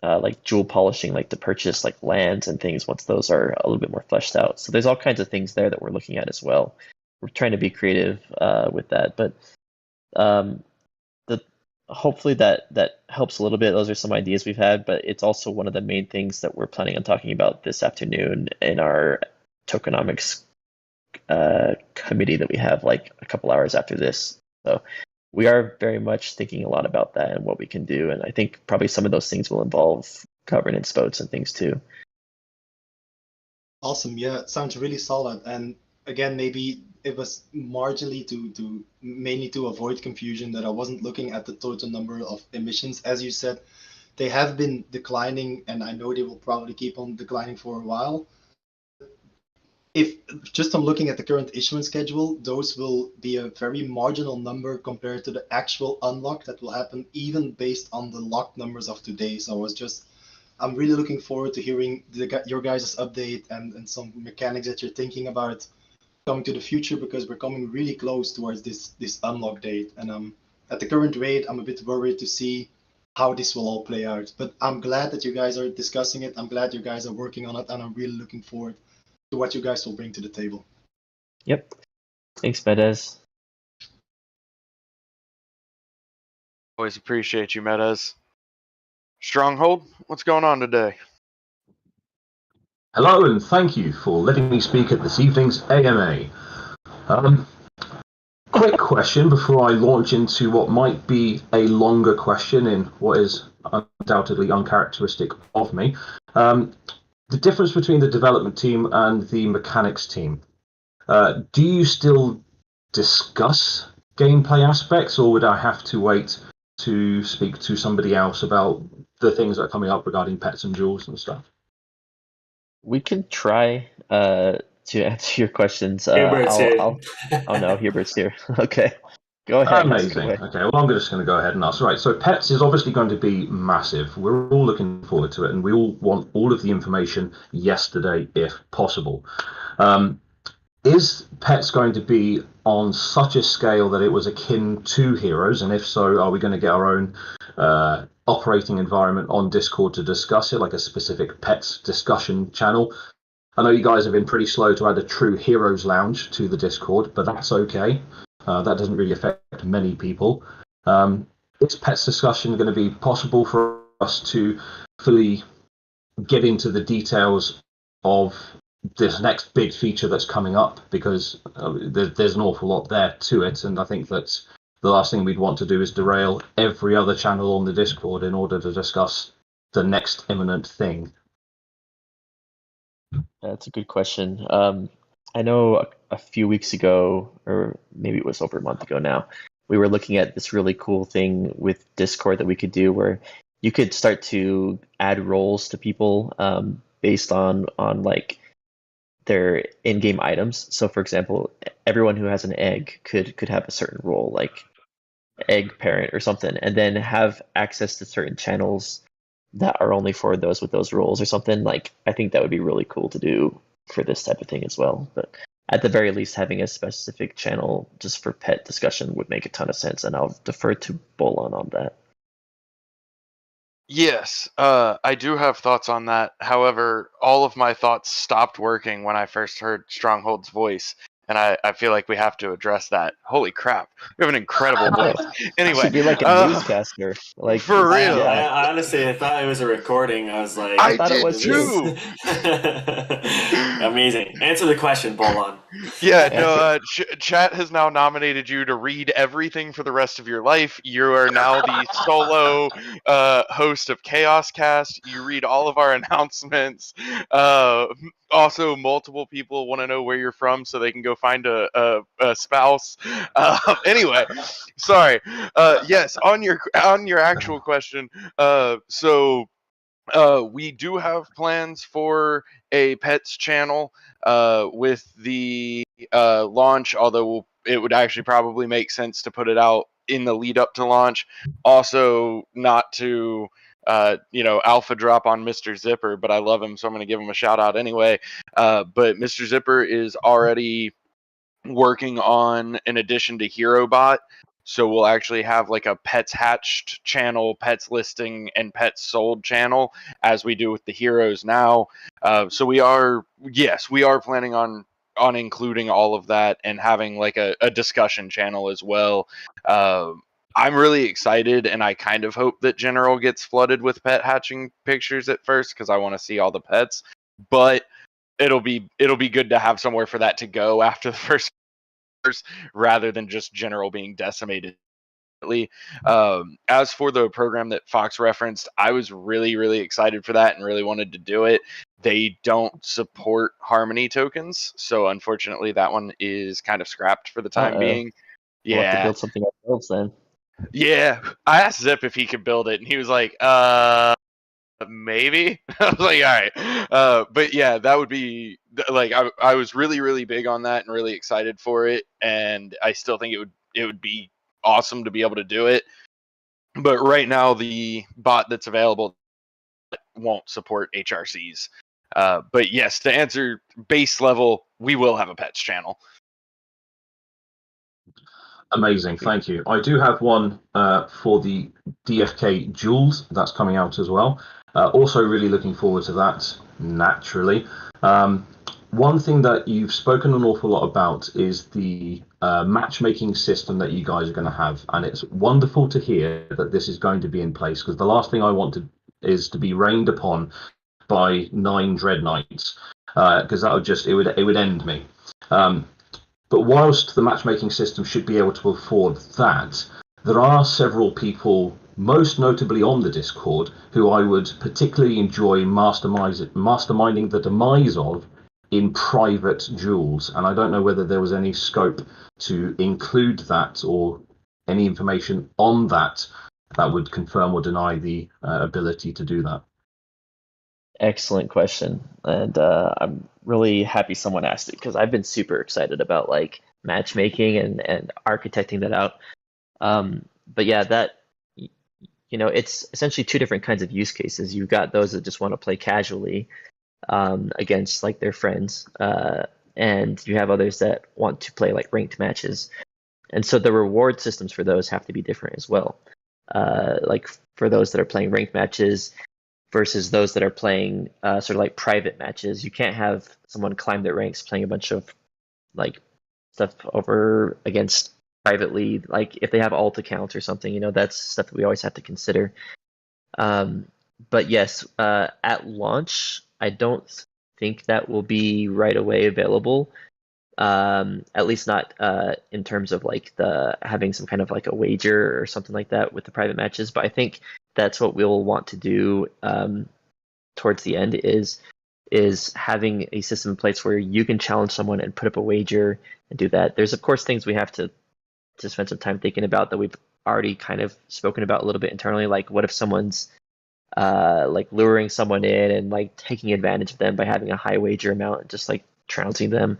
like jewel polishing, like to purchase like lands and things once those are a little bit more fleshed out. So there's all kinds of things there that we're looking at as well. We're trying to be creative with that, but hopefully that helps a little bit. Those are some ideas we've had, but it's also one of the main things that we're planning on talking about this afternoon in our tokenomics committee that we have like a couple hours after this. So we are very much thinking a lot about that and what we can do, and I think probably some of those things will involve governance votes and things too. Awesome. Yeah, it sounds really solid. And again, maybe it was marginally to mainly to avoid confusion that I wasn't looking at the total number of emissions. As you said, they have been declining, and I know they will probably keep on declining for a while. If just I'm looking at the current issuance schedule, those will be a very marginal number compared to the actual unlock that will happen, even based on the locked numbers of today. So I'm really looking forward to hearing your guys' update and some mechanics that you're thinking about coming to the future, because we're coming really close towards this unlock date. And at the current rate, I'm a bit worried to see how this will all play out. But I'm glad that you guys are discussing it. I'm glad you guys are working on it, and I'm really looking forward to what you guys will bring to the table. Yep. Thanks, Medez. Always appreciate you, Medez. Stronghold, what's going on today? Hello, and thank you for letting me speak at this evening's AMA. Quick question before I launch into what might be a longer question in what is undoubtedly uncharacteristic of me. The difference between the development team and the mechanics team. Do you still discuss gameplay aspects, or would I have to wait to speak to somebody else about the things that are coming up regarding pets and jewels and stuff? We can try to answer your questions. Hubert's here. Oh no, Hubert's here. Okay, go ahead. Amazing. Okay, well, I'm just going to go ahead and ask. Right, so pets is obviously going to be massive. We're all looking forward to it, and we all want all of the information yesterday, if possible. Is pets going to be on such a scale that it was akin to Heroes? And if so, are we going to get our own operating environment on Discord to discuss it, like a specific pets discussion channel? I know you guys have been pretty slow to add a true Heroes Lounge to the Discord, but that's okay. That doesn't really affect many people. Is pets discussion going to be possible for us to fully get into the details of this next big feature that's coming up? Because there's an awful lot there to it, and I think that the last thing we'd want to do is derail every other channel on the Discord in order to discuss the next imminent thing. That's a good question. I know a few weeks ago, or maybe it was over a month ago now, we were looking at this really cool thing with Discord that we could do where you could start to add roles to people based on like their in-game items. So for example, everyone who has an egg could have a certain role, like egg parent or something, and then have access to certain channels that are only for those with those roles or something. Like, I think that would be really cool to do for this type of thing as well. But at the very least, having a specific channel just for pet discussion would make a ton of sense, and I'll defer to Bolon on that. Yes, I do have thoughts on that. However, all of my thoughts stopped working when I first heard Stronghold's voice, and I feel like we have to address that. Holy crap, we have an incredible voice. Anyway, should be like a newscaster, like for real. Yeah. I honestly, I thought it was a recording. I was like, I thought did it was too. Amazing. Answer the question, Bolon. Yeah, no. Chat has now nominated you to read everything for the rest of your life. You are now the solo host of Chaos Cast. You read all of our announcements. Also, multiple people want to know where you're from so they can go find a spouse. Anyway, sorry. Yes, on your actual question. So we do have plans for a pets channel with the launch, although it would actually probably make sense to put it out in the lead up to launch. Also, not to alpha drop on Mr. Zipper, but I love him, so I'm going to give him a shout out anyway. But Mr. Zipper is already working on an addition to HeroBot. So we'll actually have like a pets hatched channel, pets listing, and pets sold channel, as we do with the heroes now. So we are planning on including all of that and having like a discussion channel as well. I'm really excited, and I kind of hope that General gets flooded with pet hatching pictures at first because I want to see all the pets. But it'll be good to have somewhere for that to go after the first, rather than just General being decimated. As for the program that Fox referenced, I was really, really excited for that and really wanted to do it. They don't support Harmony tokens, so unfortunately that one is kind of scrapped for the time being. We'll have to build something ourselves then. Yeah, I asked Zip if he could build it, and he was like, maybe. I was like, all right. But yeah, that would be like, I was really, really big on that and really excited for it, and I still think it would be awesome to be able to do it. But right now, the bot that's available won't support HRCs. But yes, to answer base level, we will have a pets channel. Amazing, thank you. I do have one for the DFK Jewels that's coming out as well. Also really looking forward to that, naturally. One thing that you've spoken an awful lot about is the matchmaking system that you guys are going to have. And it's wonderful to hear that this is going to be in place, because the last thing I want is to be rained upon by 9 Dread Knights, because that would end me. But whilst the matchmaking system should be able to afford that, there are several people most notably on the Discord, who I would particularly enjoy masterminding the demise of in private duels. And I don't know whether there was any scope to include that or any information on that would confirm or deny the ability to do that. Excellent question, and I'm really happy someone asked it because I've been super excited about like matchmaking and architecting that out. But yeah, that it's essentially two different kinds of use cases. You've got those that just want to play casually against like their friends, and you have others that want to play like ranked matches. And so the reward systems for those have to be different as well. Like for those that are playing ranked matches versus those that are playing sort of like private matches. You can't have someone climb their ranks playing a bunch of like stuff over against privately. Like if they have alt accounts or something, that's stuff that we always have to consider. But yes, at launch, I don't think that will be right away available. At least not in terms of like the having some kind of like a wager or something like that with the private matches. But I think that's what we'll want to do towards the end is having a system in place where you can challenge someone and put up a wager and do that. There's of course things we have to spend some time thinking about that we've already kind of spoken about a little bit internally. Like what if someone's like luring someone in and like taking advantage of them by having a high wager amount and just like trouncing them.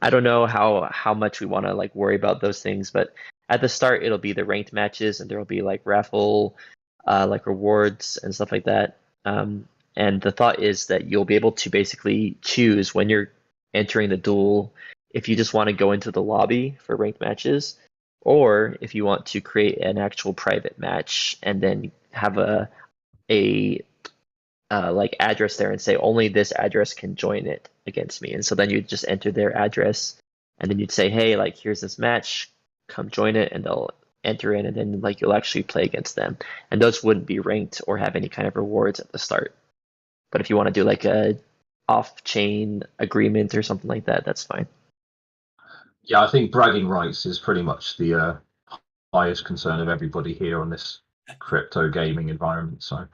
I don't know how much we want to like worry about those things, but at the start it'll be the ranked matches and there will be like raffle like rewards and stuff like that. And the thought is that you'll be able to basically choose when you're entering the duel if you just want to go into the lobby for ranked matches, or if you want to create an actual private match and then have a like address there and say only this address can join it against me. And so then you just enter their address and then you'd say, hey, like here's this match, come join it, and they'll enter in and then like you'll actually play against them. And those wouldn't be ranked or have any kind of rewards at the start. But if you want to do like a off-chain agreement or something like that, that's fine. Yeah, I think bragging rights is pretty much the highest concern of everybody here on this crypto gaming environment. So,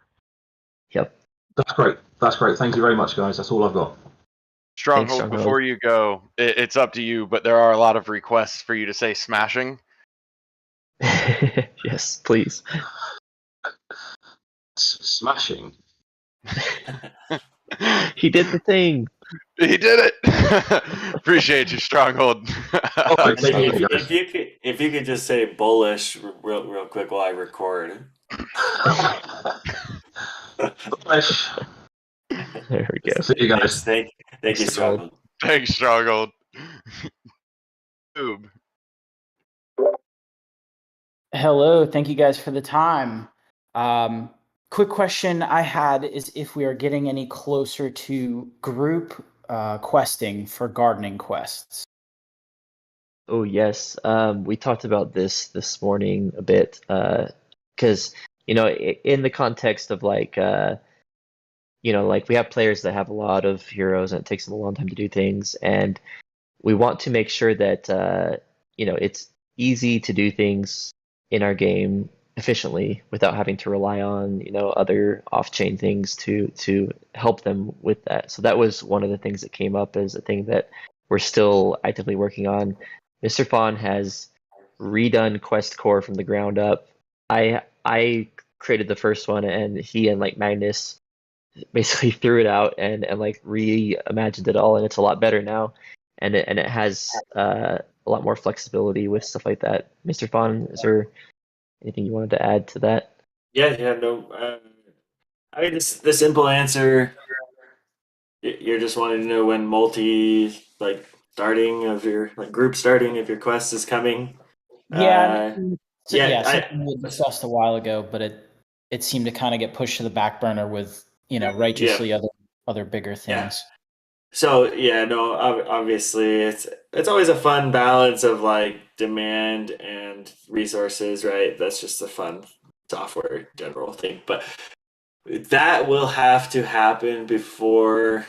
yep. That's great. Thank you very much, guys. That's all I've got. Stronghold, before you go, it's up to you, but there are a lot of requests for you to say smashing. Yes, please. Smashing. He did the thing. He did it. Appreciate you, Stronghold. If you could just say bullish real quick while I record. Bullish. There we go. See you guys. Thank you, Stronghold. Thanks, Stronghold. Hello, thank you guys for the time. Quick question I had is if we are getting any closer to group questing for gardening quests. Oh yes, we talked about this morning a bit because in the context of like like we have players that have a lot of heroes and it takes them a long time to do things, and we want to make sure that it's easy to do things in our game efficiently without having to rely on other off-chain things to help them with that. So that was one of the things that came up as a thing that we're still actively working on. Mr. Fawn has redone Quest Core from the ground up. I created the first one, and he and like Magnus basically threw it out and like reimagined it all, and it's a lot better now, and it has a lot more flexibility with stuff like that. Mr. Fawn, is there anything you wanted to add to that? Yeah, no. I mean, the simple answer, you're just wanting to know when starting of your group starting of your quest is coming. Something we discussed a while ago, but it seemed to kind of get pushed to the back burner with righteously other bigger things. Yeah. So obviously it's always a fun balance of like demand and resources, right? That's just a fun software general thing, but that will have to happen before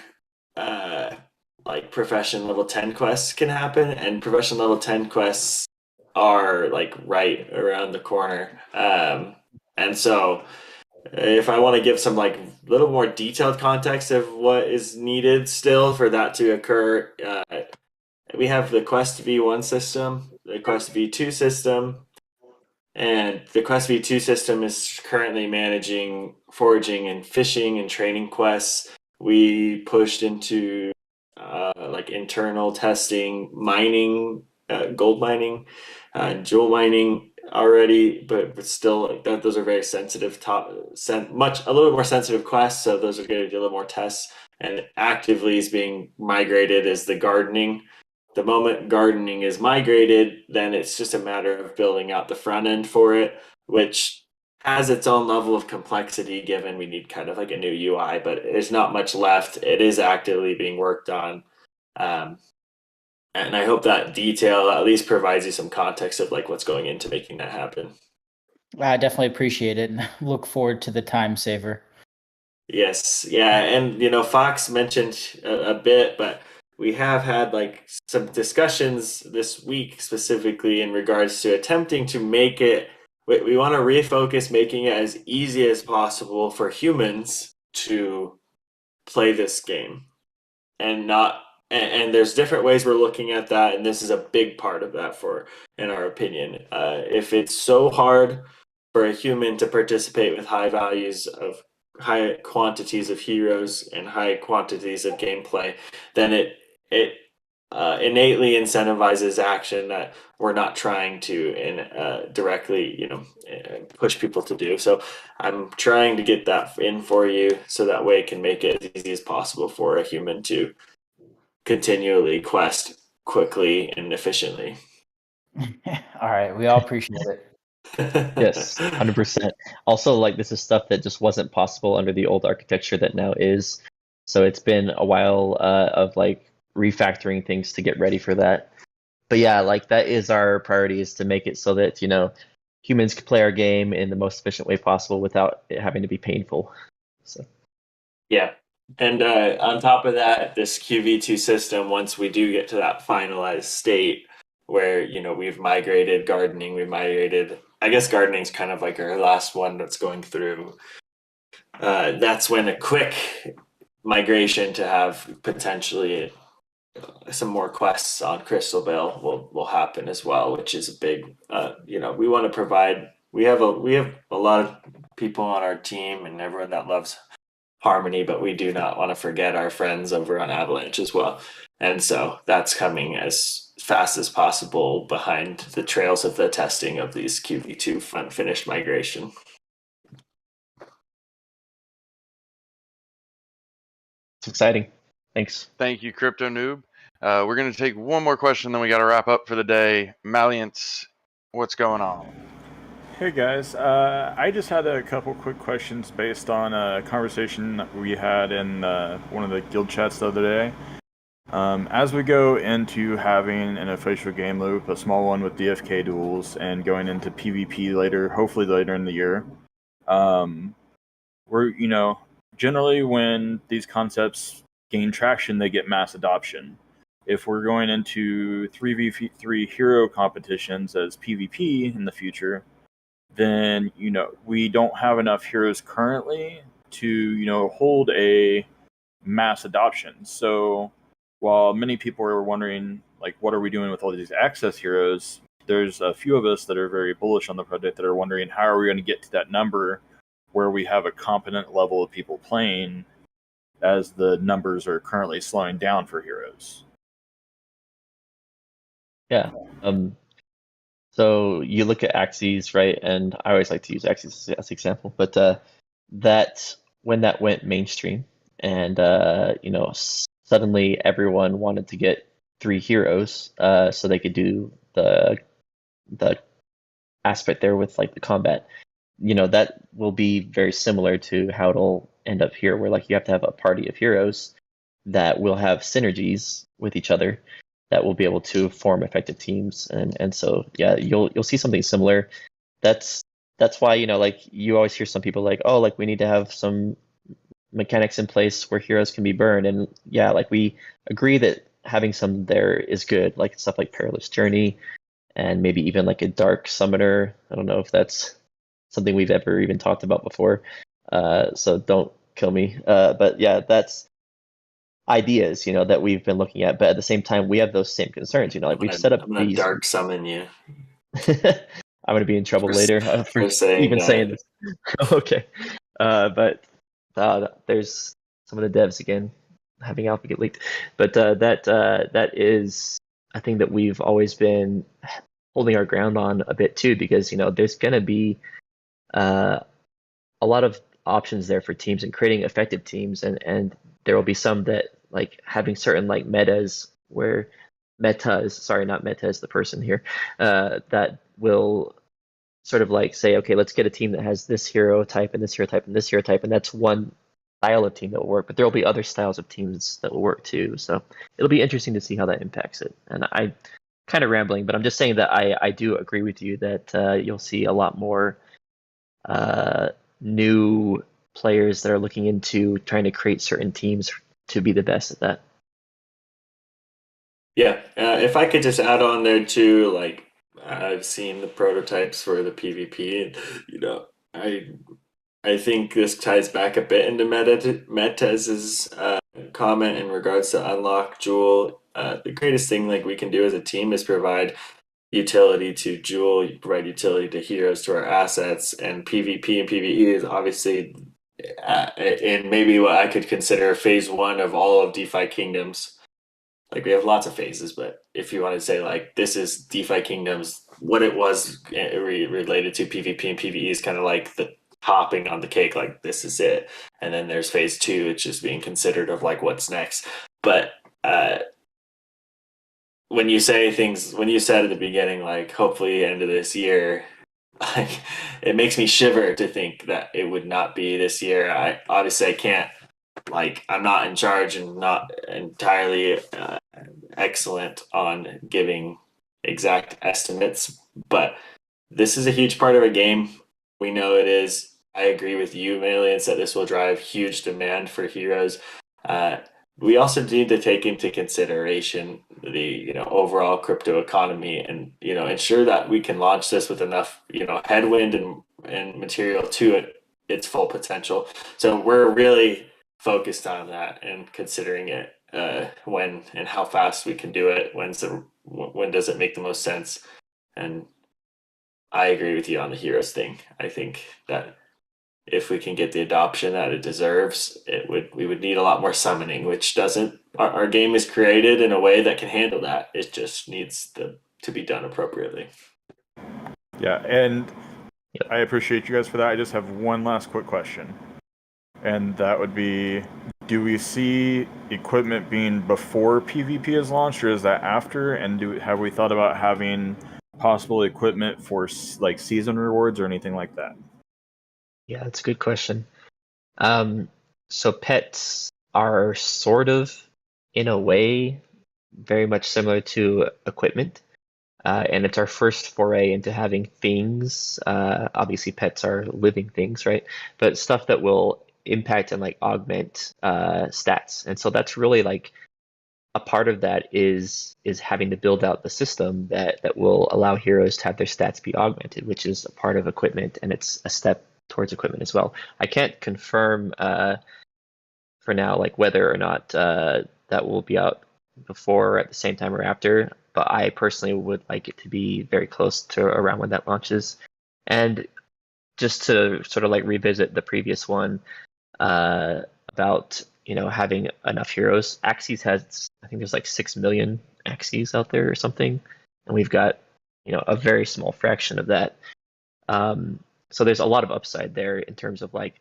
like profession level 10 quests can happen, and profession level 10 quests are like right around the corner. And so if I want to give some like little more detailed context of what is needed still for that to occur, we have the Quest V1 system, the Quest V2 system, and the Quest V2 system is currently managing foraging and fishing and training quests. We pushed into like internal testing, mining, gold mining, jewel mining already, but still like that. Those are very sensitive a little more sensitive quests. So those are going to do a little more tests. And actively is being migrated is the gardening. The moment gardening is migrated, then it's just a matter of building out the front end for it, which has its own level of complexity given we need kind of like a new UI, but there's not much left. It is actively being worked on. And I hope that detail at least provides you some context of like what's going into making that happen. I definitely appreciate it and look forward to the time saver. Yes. Yeah. And, Fox mentioned a bit, but we have had like some discussions this week specifically in regards to attempting to make it, we want to refocus making it as easy as possible for humans to play this game and not, and there's different ways we're looking at that. And this is a big part of that in our opinion. If it's so hard for a human to participate with high quantities of heroes and high quantities of gameplay, then it innately incentivizes action that we're not trying to directly, push people to do. So I'm trying to get that in for you so that way it can make it as easy as possible for a human to continually quest quickly and efficiently. All right, we all appreciate it. Yes, 100%. Also, like this is stuff that just wasn't possible under the old architecture that now is. So it's been a while of like refactoring things to get ready for that. But yeah, like that is our priority, is to make it so that, humans can play our game in the most efficient way possible without it having to be painful. So yeah. And on top of that, this QV2 system, once we do get to that finalized state where, we've migrated gardening, I guess gardening is kind of like our last one that's going through. That's when a quick migration to have potentially some more quests on Crystal Bell will happen as well, which is a big, we want to provide, we have a lot of people on our team and everyone that loves Harmony, but we do not want to forget our friends over on Avalanche as well. And so that's coming as fast as possible behind the trails of the testing of these QV2 finished migration. it's exciting. Thanks. Thank you, Crypto Noob. We're going to take one more question, then we got to wrap up for the day. Maliance, what's going on? Hey guys, I just had a couple quick questions based on a conversation that we had in one of the guild chats the other day. As we go into having an official game loop, a small one with DFK duels, and going into PvP later, hopefully later in the year, we're, generally when these concepts gain traction, they get mass adoption. If we're going into 3v3 hero competitions as PvP in the future, then, we don't have enough heroes currently to, hold a mass adoption. So while many people are wondering, like, what are we doing with all these access heroes, there's a few of us that are very bullish on the project that are wondering, how are we going to get to that number where we have a competent level of people playing as the numbers are currently slowing down for heroes? Yeah. So you look at Axes, right? And I always like to use Axes as an example, but that when that went mainstream, and suddenly everyone wanted to get 3 heroes, so they could do the aspect there with like the combat. That will be very similar to how it'll end up here, where like you have to have a party of heroes that will have synergies with each other, that will be able to form effective teams, and so yeah, you'll see something similar. That's why like you always hear some people like, oh, like we need to have some mechanics in place where heroes can be burned, and yeah, like we agree that having some there is good, like stuff like Perilous Journey, and maybe even like a Dark Summoner. I don't know if that's something we've ever even talked about before. So don't kill me. But yeah, that's ideas, that we've been looking at. But at the same time, we have those same concerns. Like we've set up I'm gonna these. dark summon you. I'm gonna be in trouble later for saying even that. saying this. Okay, but there's some of the devs again having alpha get leaked. But that is a thing that we've always been holding our ground on a bit too, because there's gonna be a lot of options there for teams and creating effective teams, and there will be some that like having certain like metas where not meta is the person here, that will sort of like say, okay, let's get a team that has this hero type and this hero type and this hero type, and that's one style of team that will work. But there will be other styles of teams that will work too. So it'll be interesting to see how that impacts it. And I kind of rambling, but I'm just saying that I do agree with you that you'll see a lot more new players that are looking into trying to create certain teams to be the best at that. Yeah, if I could just add on there too, like I've seen the prototypes for the PvP, and I think this ties back a bit into Metez's comment in regards to unlock Jewel. The greatest thing like we can do as a team is provide utility to Jewel, provide utility to heroes, to our assets, and PvP and PvE is obviously in maybe what I could consider phase 1 of all of DeFi Kingdoms. Like we have lots of phases, but if you want to say like this is DeFi Kingdoms, what it was related to PvP and PvE is kind of like the topping on the cake, like this is it. And then there's phase 2, it's just being considered of like what's next. But when you said at the beginning, like hopefully end of this year, like it makes me shiver to think that it would not be this year. I can't, like I'm not in charge and not entirely excellent on giving exact estimates, but this is a huge part of a game. We know it is. I agree with you, Malians, that this will drive huge demand for heroes. We also need to take into consideration the overall crypto economy and ensure that we can launch this with enough headwind and material to its full potential. So we're really focused on that and considering it when and how fast we can do it. When does it make the most sense? And I agree with you on the heroes thing. I think that if we can get the adoption that it deserves, we would need a lot more summoning, which doesn't. Our game is created in a way that can handle that. It just needs to be done appropriately. Yeah, and I appreciate you guys for that. I just have one last quick question, and that would be: do we see equipment being before PvP is launched, or is that after? And have we thought about having possible equipment for like season rewards or anything like that? Yeah, that's a good question. So pets are sort of, in a way, very much similar to equipment. And it's our first foray into having things. Obviously, pets are living things, right? But stuff that will impact and like augment stats. And so that's really like a part of that is having to build out the system that will allow heroes to have their stats be augmented, which is a part of equipment, and it's a step towards equipment as well. I can't confirm for now like whether or not that will be out before or at the same time or after, but I personally would like it to be very close to around when that launches. And just to sort of like revisit the previous one about having enough heroes, Axes has, I think there's like 6 million Axes out there or something, and we've got a very small fraction of that. So there's a lot of upside there in terms of like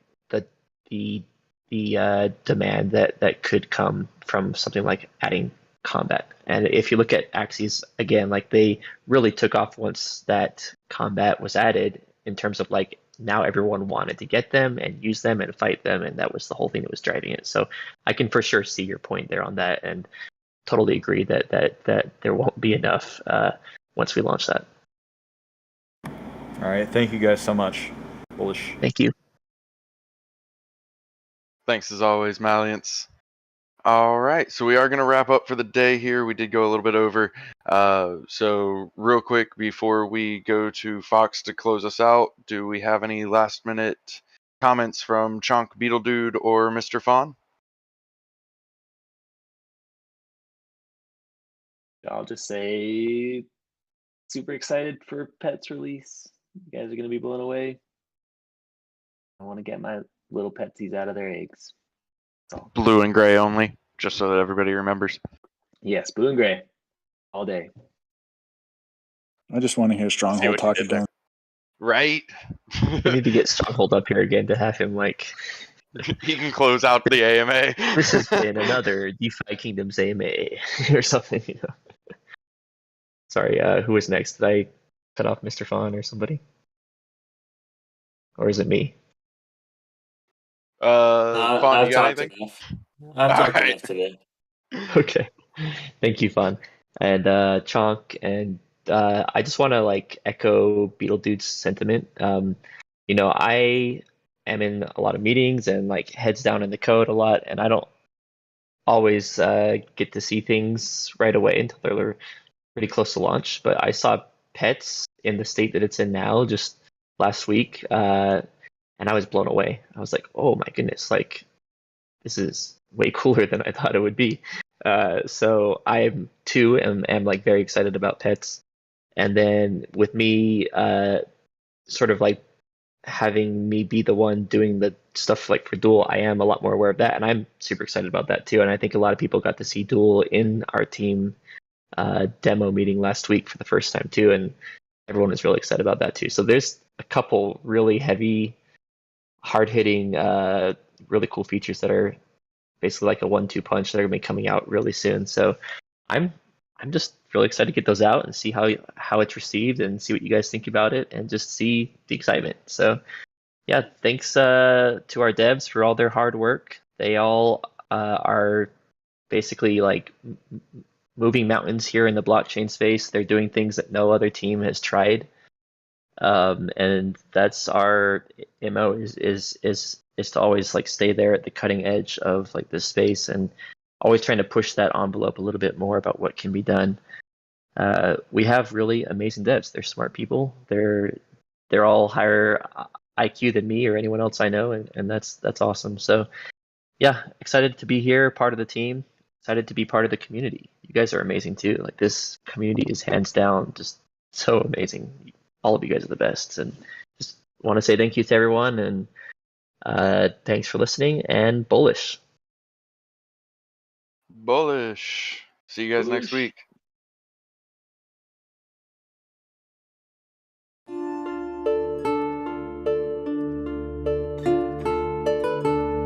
the demand that could come from something like adding combat. And if you look at Axes again, like they really took off once that combat was added, in terms of like now everyone wanted to get them and use them and fight them, and that was the whole thing that was driving it. So I can for sure see your point there on that, and totally agree that there won't be enough once we launch that. All right, thank you guys so much. Bullish. Thank you. Thanks as always, Maliance. All right, so we are going to wrap up for the day here. We did go a little bit over. So real quick, before we go to Fox to close us out, do we have any last minute comments from Chunk, Beetle Dude, or Mr. Fawn? I'll just say super excited for Pet's release. You guys are going to be blown away. I want to get my little petsies out of their eggs. That's all. Blue and gray only, just so that everybody remembers. Yes, blue and gray all day. I just want to hear Stronghold talk again. Right? We need to get Stronghold up here again to have him like. He can close out the AMA. This has been another DeFi Kingdoms AMA or something. You know. Sorry, who was next? Did I cut off Mr. Fawn or somebody? Or is it me? Fawn, I've you got talked anything? enough. I've talked enough today. Okay. Thank you, Fawn. And Chonk, and I just want to like echo Beetle Dude's sentiment. You know, I am in a lot of meetings and like heads down in the code a lot, and I don't always get to see things right away until they're pretty close to launch. But I saw Pets in the state that it's in now just last week, and I was blown away. I was like, oh my goodness, like this is way cooler than I thought it would be. So I am too am like very excited about Pets. And then with me sort of like having me be the one doing the stuff like for Duel, I am a lot more aware of that, and I'm super excited about that too. And I think a lot of people got to see Duel in our team demo meeting last week for the first time too, and everyone was really excited about that too. So there's a couple really heavy, hard-hitting, really cool features that are basically like a 1-2 punch that are going to be coming out really soon. So I'm just really excited to get those out and see how it's received and see what you guys think about it and just see the excitement. So yeah, thanks to our devs for all their hard work. They all are basically like moving mountains here in the blockchain space. They're doing things that no other team has tried. And that's our MO is to always like stay there at the cutting edge of like this space and always trying to push that envelope a little bit more about what can be done. We have really amazing devs. They're smart people. They're all higher IQ than me or anyone else I know, and that's awesome. So yeah, excited to be here, part of the team. Excited to be part of the community. You guys are amazing too. Like this community is hands down just so amazing. All of you guys are the best, and just want to say thank you to everyone, and thanks for listening, and bullish. Bullish. See you guys next week.